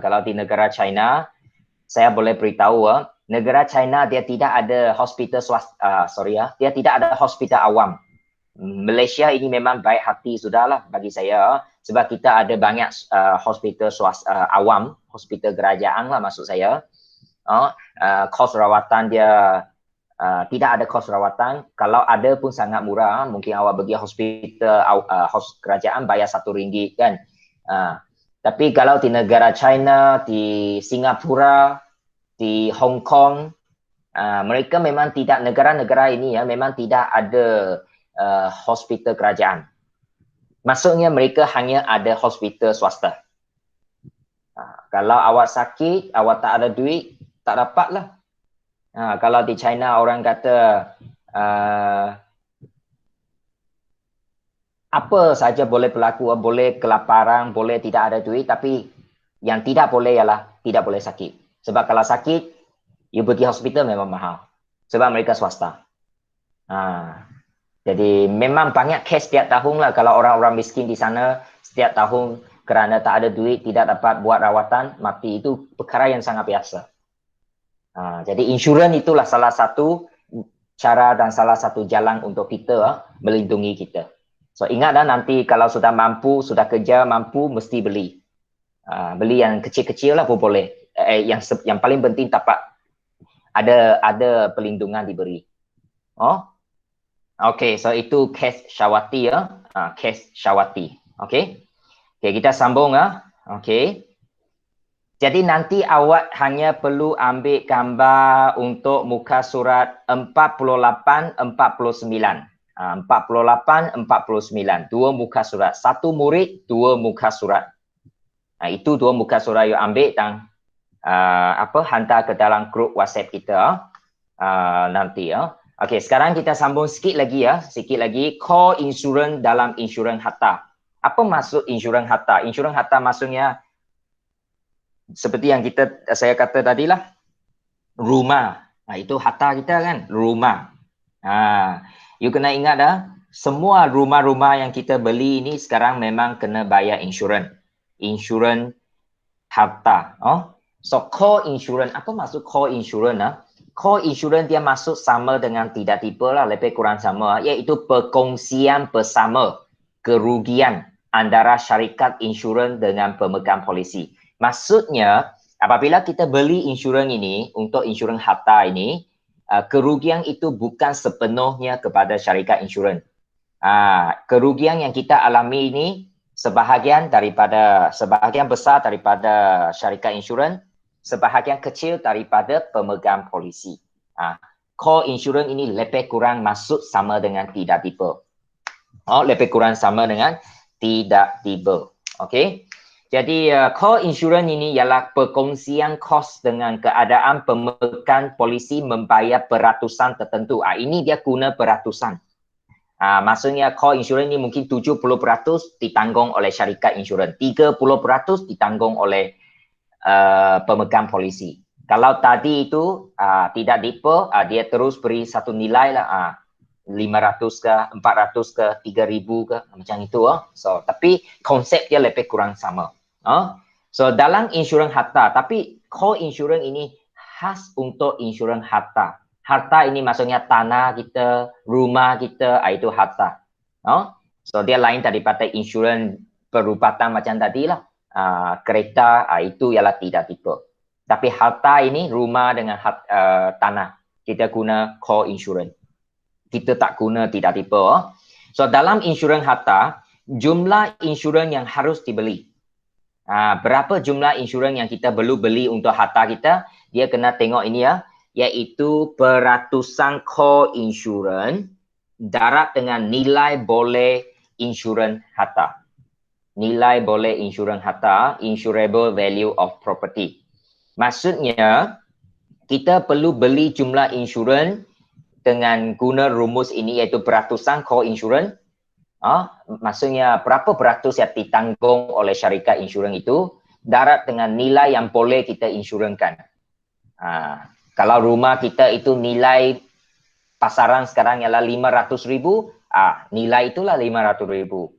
saya boleh beritahu, negara China dia tidak ada hospital swasta, dia tidak ada hospital awam. Malaysia ini memang baik hati sudahlah bagi saya, sebab kita ada banyak hospital swasta awam, hospital kerajaan lah maksud saya. Kos rawatan dia tidak ada kos rawatan. Kalau ada pun sangat murah. Mungkin awak pergi hospital kerajaan bayar RM1 kan. Tapi kalau di negara China, di Singapura, di Hong Kong, mereka memang tidak, negara-negara ini memang tidak ada hospital kerajaan. Maksudnya mereka hanya ada hospital swasta. Kalau awak sakit, awak tak ada duit, tak dapat lah. Kalau di China orang kata apa saja boleh berlaku, boleh kelaparan, boleh tidak ada duit, tapi yang tidak boleh ialah tidak boleh sakit. Sebab kalau sakit, you pergi hospital memang mahal. Sebab mereka swasta. Jadi memang banyak kes setiap tahun lah kalau orang-orang miskin di sana setiap tahun kerana tak ada duit, tidak dapat buat rawatan, mati. Itu perkara yang sangat biasa. Jadi insurans itulah salah satu cara dan salah satu jalan untuk kita melindungi kita. So ingatlah nanti kalau sudah mampu, sudah kerja mampu, mesti beli. Beli yang kecil-kecil lah pun boleh. Yang paling penting dapat ada perlindungan diberi. Okay, so itu kes Syawati kes Syawati. Okay, kita sambung Okay. Jadi nanti awak hanya perlu ambil gambar untuk muka surat 48, 49. 48, 49. Dua muka surat. Satu murid, dua muka surat. Itu dua muka surat you ambil dan hantar ke dalam grup WhatsApp kita nanti. Okey, sekarang kita sambung sikit lagi Sikit lagi. Core insurans dalam insurans harta. Apa maksud insurans harta? Insurans harta maksudnya seperti yang saya kata tadilah, rumah. Itu harta kita kan, rumah. You kena ingat semua rumah-rumah yang kita beli ini sekarang memang kena bayar insurans. Insurans harta. So core insurans, apa maksud core insurans? Core insurans dia masuk sama dengan tidak tipu lah, lebih kurang sama, iaitu perkongsian bersama kerugian antara syarikat insurans dengan pemegang polisi. Maksudnya, apabila kita beli insurans ini, untuk insurans harta ini, kerugian itu bukan sepenuhnya kepada syarikat insurans. Kerugian yang kita alami ini, sebahagian besar daripada syarikat insurans, sebahagian kecil daripada pemegang polisi. Core insurans ini lebih kurang masuk sama dengan tidak tipu. Lebih kurang sama dengan tidak tipu. Okay? Jadi co-insurance ini ialah perkongsian kos dengan keadaan pemegang polisi membayar peratusan tertentu. Ini dia guna peratusan. Maksudnya co-insurance ini mungkin 70% ditanggung oleh syarikat insurans, 30% ditanggung oleh pemegang polisi. Kalau tadi itu tidak dipo, dia terus beri satu nilai lah, 500 ke, 400 ke, 3,000 ke, macam itu. So, tapi konsep dia lebih kurang sama. So, dalam insurans harta, tapi co-insurance ini khas untuk insurans harta. Harta ini maksudnya tanah kita, rumah kita, itu harta. So, dia lain daripada insurans perubatan macam tadi lah. Kereta, itu ialah tidak tipe. Tapi harta ini, rumah dengan tanah, kita guna co-insurance. Kita tak guna tidak tipe. So, dalam insurans harta, jumlah insurans yang harus dibeli. Berapa jumlah insurans yang kita perlu beli untuk harta kita, dia kena tengok ini ya, iaitu peratusan co-insurans darab dengan nilai boleh insurans harta. Nilai boleh insurans harta, insurable value of property. Maksudnya, kita perlu beli jumlah insurans dengan guna rumus ini iaitu peratusan co-insurans. Maksudnya berapa peratus yang ditanggung oleh syarikat insurans itu darab dengan nilai yang boleh kita insurankan. Kalau rumah kita itu nilai pasaran sekarang ialah 500,000, nilai itulah 500,000.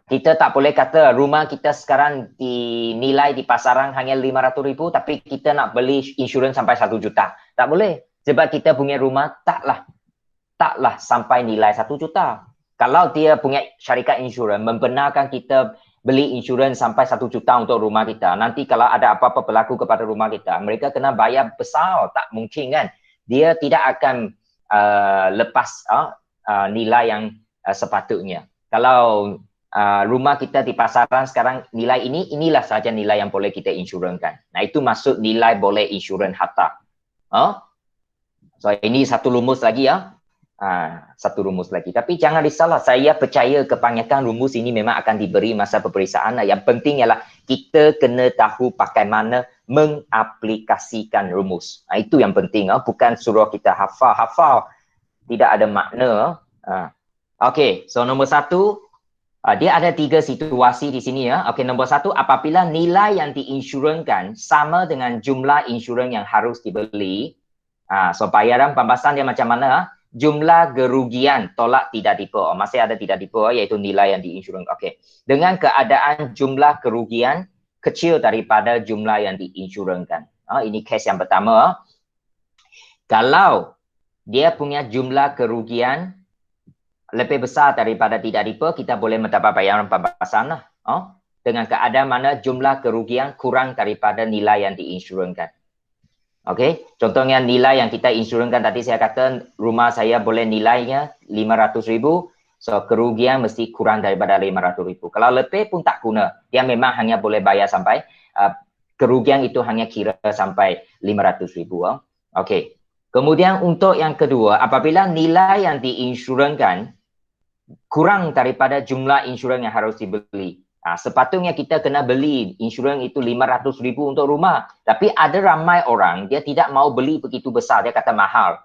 Kita tak boleh kata rumah kita sekarang dinilai di pasaran hanya 500,000 tapi kita nak beli insurans sampai 1 juta. Tak boleh. Sebab kita punya rumah taklah sampai nilai 1 juta. Kalau dia punya syarikat insurans membenarkan kita beli insurans sampai 1 juta untuk rumah kita, nanti kalau ada apa-apa berlaku kepada rumah kita, mereka kena bayar besar. Tak mungkin kan? Dia tidak akan lepas nilai yang sepatutnya. Kalau rumah kita di pasaran sekarang nilai inilah saja nilai yang boleh kita insurankan. Nah, itu maksud nilai boleh insurans harta. So, ini satu rumus lagi ya. Satu rumus lagi. Tapi jangan risaulah, saya percaya kebanyakan rumus ini memang akan diberi masa peperiksaan. Yang penting ialah kita kena tahu bagaimana mengaplikasikan rumus. Itu yang penting. Bukan suruh kita hafal. Tidak ada makna. Okey, so nombor 1, dia ada 3 situasi di sini ya. Okey, nombor 1, apabila nilai yang diinsurankan sama dengan jumlah insurans yang harus dibeli. So bayaran pembahasan dia macam mana? Jumlah kerugian tolak tidak tipe. Masih ada tidak tipe iaitu nilai yang diinsurans. Okey. Dengan keadaan jumlah kerugian kecil daripada jumlah yang diinsurankan. Ini case yang pertama. Kalau dia punya jumlah kerugian lebih besar daripada tidak tipe, kita boleh mendapat bayaran pembahasan lah. Dengan keadaan mana jumlah kerugian kurang daripada nilai yang diinsurankan. Okey, contohnya nilai yang kita insurankan tadi saya kata rumah saya boleh nilainya 500,000, so kerugian mesti kurang daripada 500,000. Kalau lebih pun tak guna, dia memang hanya boleh bayar sampai kerugian itu hanya kira sampai 500,000. Okey, kemudian untuk yang kedua, apabila nilai yang diinsurankan kurang daripada jumlah insurans yang harus dibeli. Sepatutnya kita kena beli insurans itu 500,000 untuk rumah. Tapi ada ramai orang, dia tidak mau beli begitu besar. Dia kata mahal.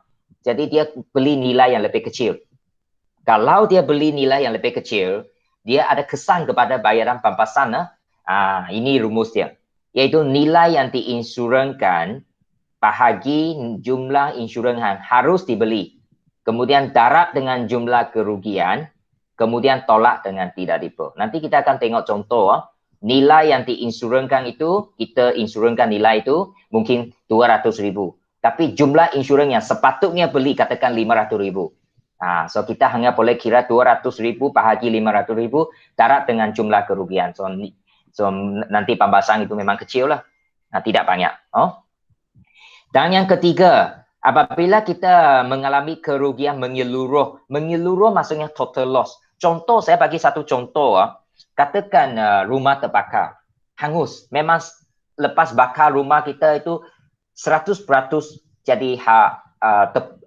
Jadi dia beli nilai yang lebih kecil. Kalau dia beli nilai yang lebih kecil, dia ada kesan kepada bayaran pembahasan. Ini rumus dia. Iaitu nilai yang diinsurankan bahagi jumlah insurans yang harus dibeli. Kemudian darab dengan jumlah kerugian. Kemudian tolak dengan tidak tipe. Nanti kita akan tengok contoh. Nilai yang diinsurankan itu, kita insurankan nilai itu mungkin 200,000. Tapi jumlah insurans yang sepatutnya beli katakan 500,000. So kita hanya boleh kira 200,000 bahagi 500,000 darab dengan jumlah kerugian. So nanti pembahasan itu memang kecil lah. Tidak banyak. Dan yang ketiga, apabila kita mengalami kerugian menyeluruh maksudnya total loss. Contoh, saya bagi satu contoh. Katakan rumah terbakar, hangus. Memang lepas bakar rumah kita itu 100% jadi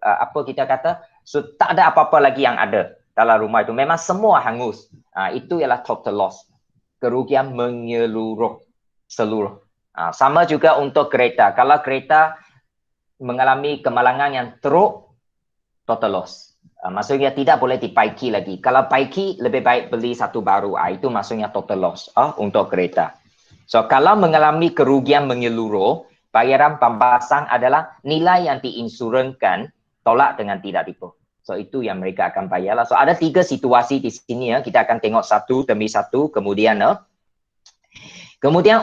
apa kita kata, so, tak ada apa-apa lagi yang ada dalam rumah itu. Memang semua hangus. Itu ialah total loss. kerugian seluruh. Sama juga untuk kereta. Kalau kereta mengalami kemalangan yang teruk, total loss. Maksudnya tidak boleh dipaiki lagi. Kalau paiki, lebih baik beli satu baru. Itu maksudnya total loss untuk kereta. So, kalau mengalami kerugian menyeluruh, bayaran pembahasan adalah nilai yang diinsurankan tolak dengan tidak tipu. So, itu yang mereka akan bayar. So, ada 3 situasi di sini ya. Kita akan tengok satu demi satu. Kemudian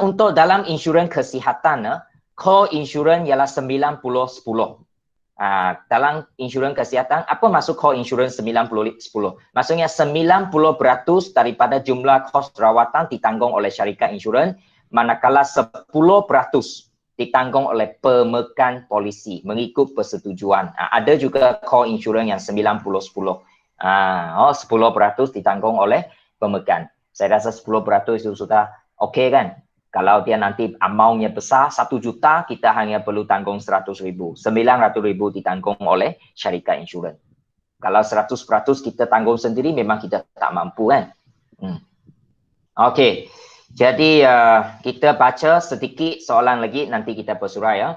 untuk dalam insurans kesihatan, core insurance ialah 90-10. Dalam insurans kesihatan, apa maksud core insurance 90-10? Maksudnya 90% daripada jumlah kos rawatan ditanggung oleh syarikat insurans, manakala 10% ditanggung oleh pemegang polisi mengikut persetujuan. Ada juga core insurance yang 90-10. 10% ditanggung oleh pemegang. Saya rasa 10% itu sudah okey kan? Kalau dia nanti amountnya besar, 1 juta, kita hanya perlu tanggung 100,000. 900,000 ditanggung oleh syarikat insurans. Kalau 100% kita tanggung sendiri, memang kita tak mampu kan? Okey. Jadi kita baca sedikit soalan lagi, nanti kita bersurai ya.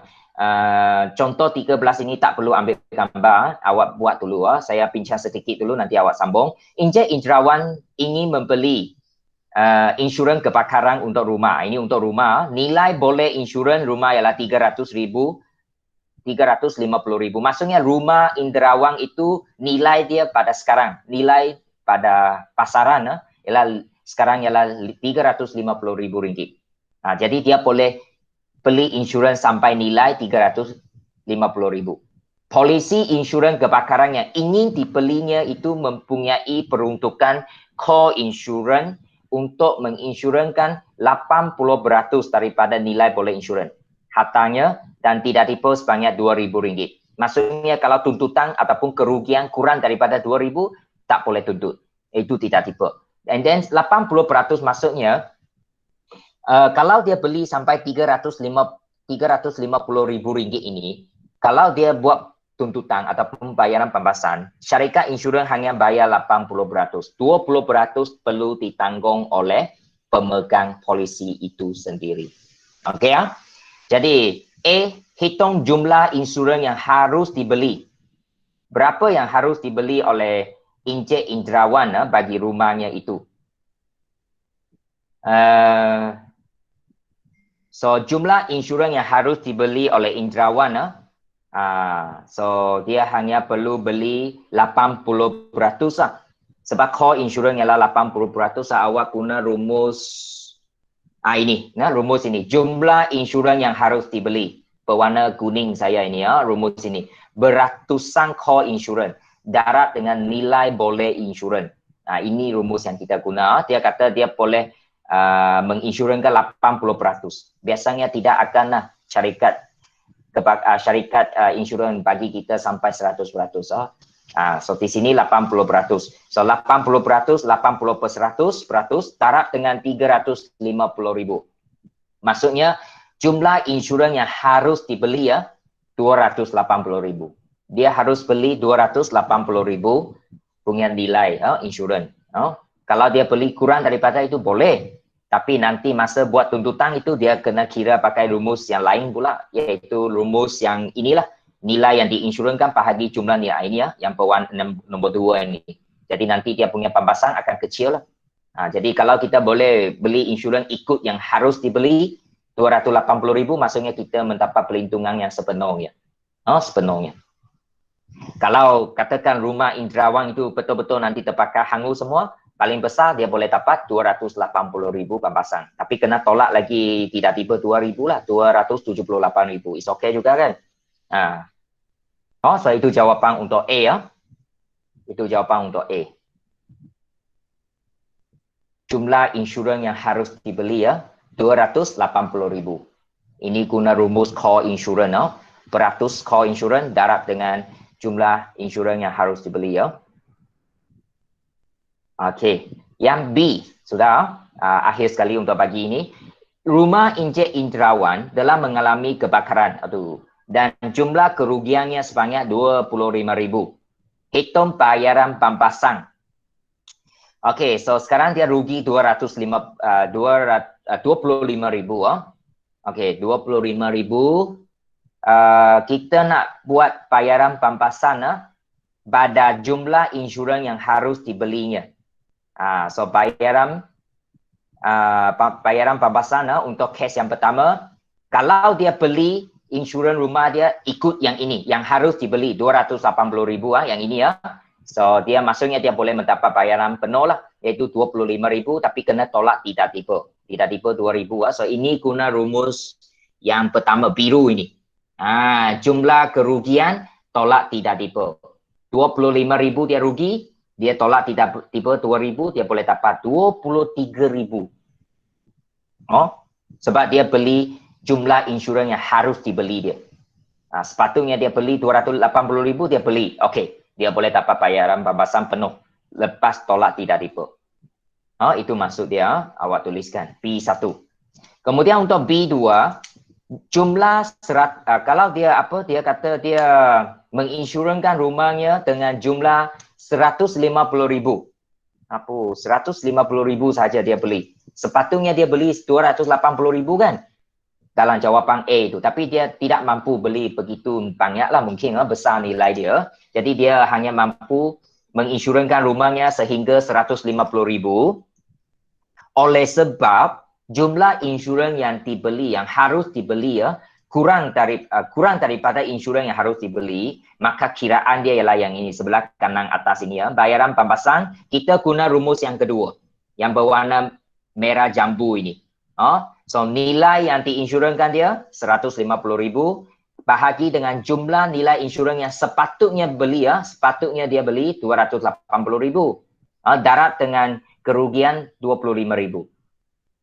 Contoh 13 ini tak perlu ambil gambar, awak buat dulu. Saya bincang sedikit dulu, nanti awak sambung. Encik Indrawan ingin membeli insurans kebakaran untuk rumah. Ini untuk rumah. Nilai boleh insurans rumah ialah 300,000, 350,000. Maksudnya rumah Indrawan itu nilai dia pada sekarang, nilai pada pasaran ialah sekarang ialah 350,000 ringgit. Jadi dia boleh beli insurans sampai nilai 350,000. Polisi insurans kebakaran yang ingin dibelinya itu mempunyai peruntukan core insurans untuk menginsurankan 80% daripada nilai boleh insurans hartanya dan tidak tipu sebanyak RM2,000. Maksudnya kalau tuntutan ataupun kerugian kurang daripada RM2,000 tak boleh tuntut. Itu tidak tipu. And then 80% maksudnya kalau dia beli sampai RM350,000 ini, kalau dia buat tuntutan ataupun bayaran pembahasan, syarikat insurans hanya bayar 80%. 20% perlu ditanggung oleh pemegang polisi itu sendiri. Okey ya? Jadi, hitung jumlah insurans yang harus dibeli. Berapa yang harus dibeli oleh Encik Indrawan bagi rumahnya itu? So, jumlah insurans yang harus dibeli oleh Indrawan so dia hanya perlu beli 80% lah. Sebab core insurance ialah 80%, awak guna rumus ini, rumus ini. Jumlah insurans yang harus dibeli. Berwarna kuning saya ini rumus ini. Beratusan core insurance darat dengan nilai boleh insurans. Ini rumus yang kita guna. Dia kata dia boleh menginsurankan 80%. Biasanya tidak akan syarikat insurans bagi kita sampai 100%. So di sini 80%. So 80%, 80%, darab dengan 350,000. Maksudnya jumlah insurans yang harus dibeli 280,000. Dia harus beli 280,000 punya nilai insurans. Kalau dia beli kurang daripada itu boleh. Tapi nanti masa buat tuntutan itu dia kena kira pakai rumus yang lain pula, iaitu rumus yang inilah, nilai yang diinsurankan bahagi jumlah nilai ini yang berwarna nombor 2 ini. Jadi nanti dia punya pembahasan akan kecil lah. Jadi kalau kita boleh beli insurans ikut yang harus dibeli 280,000, maksudnya kita mendapat pelindungan yang sepenuhnya. Sepenuhnya. Kalau katakan rumah Indrawan itu betul-betul nanti terbakar hangus semua, paling besar dia boleh dapat 280,000 pembahasan. Tapi kena tolak lagi, tidak tiba 2,000 lah, 278,000. It's okay juga kan? So itu jawapan untuk A ya. Itu jawapan untuk A. Jumlah insurans yang harus dibeli 280,000. Ini guna rumus core insurance beratus core insurance darab dengan jumlah insurans yang harus dibeli Okey, yang B sudah akhir sekali untuk pagi ini. Rumah Encik Indrawan telah mengalami kebakaran dan jumlah kerugiannya sebanyak 25,000. Hitung bayaran pembahasan. Okey, so sekarang dia rugi 25,000. Okey, 25,000. Kita nak buat bayaran pampasan pada jumlah insurans yang harus dibelinya. So bayaran pampasan untuk kes yang pertama, kalau dia beli insurans rumah dia ikut yang ini, yang harus dibeli 280,000 yang ini ya. So dia maksudnya dia boleh mendapat bayaran penuh lah, iaitu 25,000 tapi kena tolak tidak tipu. Tidak tipu 2,000 So ini guna rumus yang pertama biru ini. Jumlah kerugian tolak tidak tipu. 25,000 dia rugi, dia tolak tidak tipu 2,000, dia boleh dapat 23,000. Sebab dia beli jumlah insurans yang harus dibeli dia. Sepatutnya dia beli 280,000, dia beli. Okey, dia boleh dapat bayaran pampasan penuh lepas tolak tidak tipu. Itu maksud dia, awak tuliskan B1. Kemudian untuk B2, jumlah kalau dia kata dia menginsurankan rumahnya dengan jumlah 150,000. 150,000 saja dia beli. Sepatutnya dia beli 280,000 kan? Dalam jawapan A itu, tapi dia tidak mampu beli begitu banyaklah, mungkin besar nilai dia. Jadi dia hanya mampu menginsurankan rumahnya sehingga 150,000. Oleh sebab jumlah insurans yang dibeli, yang harus dibeli kurang daripada insurans yang harus dibeli, maka kiraan dia ialah yang ini sebelah kanan atas ini bayaran pampasan. Kita guna rumus yang kedua yang berwarna merah jambu ini. So nilai yang diinsurankan dia 150,000 bahagi dengan jumlah nilai insurans yang sepatutnya dia beli 280,000. Darat dengan kerugian 25,000.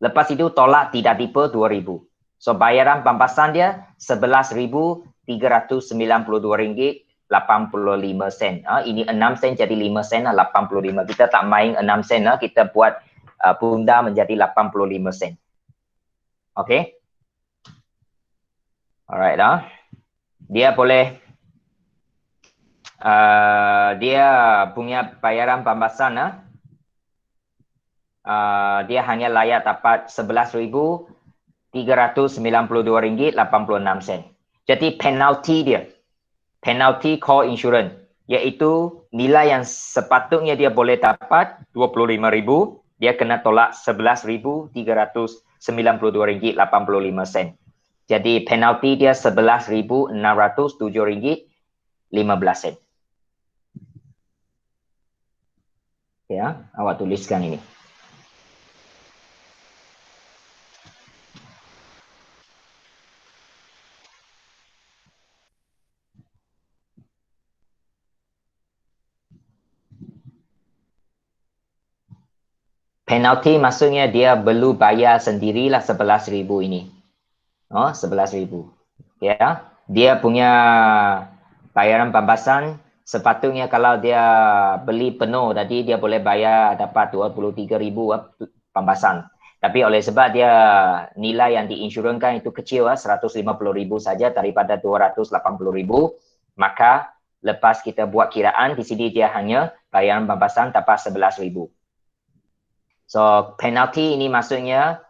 Lepas itu tolak tidak tipu 2,000. So bayaran pampasan dia RM11,392.85. Ini 6 sen jadi 5 sen 85. Kita tak main 6 sen kita buat bunda menjadi 85 sen. Okey. Alright Dia boleh dia punya bayaran pampasan dia hanya layak dapat RM11,392.86. Jadi penalty core insurance, iaitu nilai yang sepatutnya dia boleh dapat 25,000, dia kena tolak RM11,392.85. Jadi penalti dia RM11,607.15. Ya, awak tuliskan ini. Penalti maksudnya dia perlu bayar sendirilah 11,000 ini. 11,000. Ya, dia punya bayaran pampasan sepatutnya kalau dia beli penuh tadi dia boleh bayar dapat 23,000 pampasan. Tapi oleh sebab dia nilai yang diinsurankan itu kecil 150,000 saja daripada 280,000, maka lepas kita buat kiraan di sini dia hanya bayaran pampasan dapat 11,000. So penalti ini maksudnya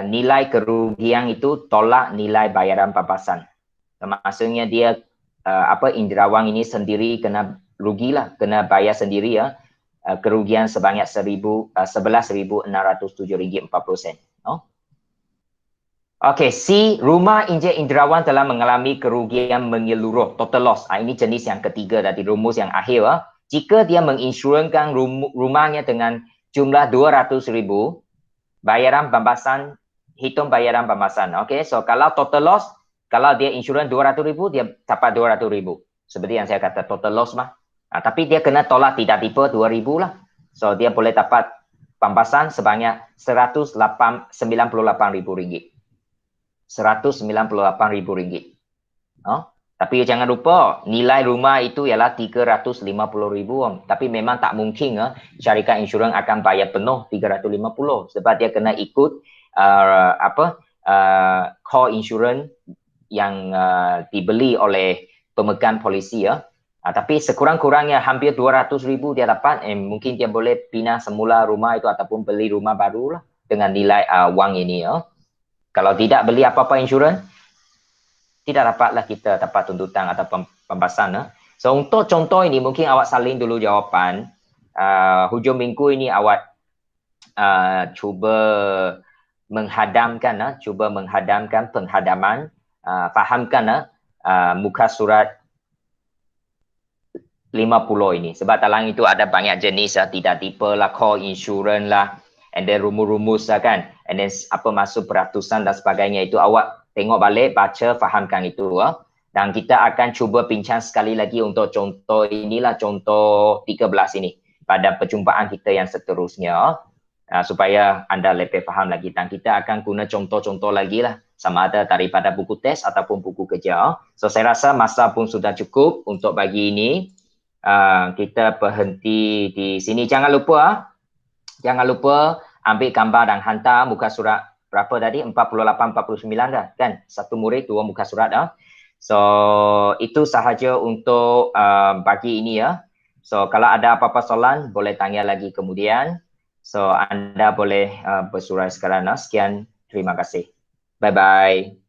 nilai kerugian itu tolak nilai bayaran pampasan. Maksudnya dia indirawang ini sendiri kena rugilah, kena bayar sendiri kerugian sebanyak RM11,607.40. Okey, C, rumah Encik Indirawan telah mengalami kerugian menyeluruh, total loss. Ini jenis yang ketiga dari rumus yang akhir. Jika dia menginsurankan rumahnya dengan jumlah 200,000, bayaran pampasan, hitung bayaran pampasan. Okey, so kalau total loss, kalau dia insurans 200,000, dia dapat 200,000. Seperti yang saya kata, total loss mah. Tapi dia kena tolak tidak tipu 2,000 lah. So dia boleh dapat pampasan sebanyak RM198,000. RM198,000. Tapi jangan lupa nilai rumah itu ialah RM350,000. Tapi memang tak mungkin syarikat insurans akan bayar penuh RM350 sebab dia kena ikut core insurance yang dibeli oleh pemegang polisi Tapi sekurang-kurangnya hampir 200,000 dia dapat, mungkin dia boleh pindah semula rumah itu ataupun beli rumah baru lah dengan nilai wang ini. Kalau tidak beli apa-apa insurans, tidak dapatlah kita dapat tuntutan atau pembahasan. So untuk contoh ini mungkin awak salin dulu jawapan. Hujung minggu ini awak cuba menghadamkan, penghadaman, fahamkan muka surat 50 ini. Sebab dalam itu ada banyak jenis tidak tipe lah, core insurance lah, and then rumus-rumus lah kan, and then apa masuk peratusan dan sebagainya. Itu awak tengok balik, baca, fahamkan itu. Dan kita akan cuba bincang sekali lagi untuk contoh inilah, contoh 13 ini pada perjumpaan kita yang seterusnya, supaya anda lebih faham lagi. Dan kita akan guna contoh-contoh lagi lah, sama ada daripada buku test ataupun buku kerja. So saya rasa masa pun sudah cukup untuk bagi ini. Kita berhenti di sini. Jangan lupa ambil gambar dan hantar muka surat berapa tadi, 48, 49 dah kan, satu murid 2 muka surat. So itu sahaja untuk bagi ini ya. So kalau ada apa-apa soalan boleh tanya lagi kemudian. So anda boleh bersurai sekarang. Sekian, terima kasih, bye bye.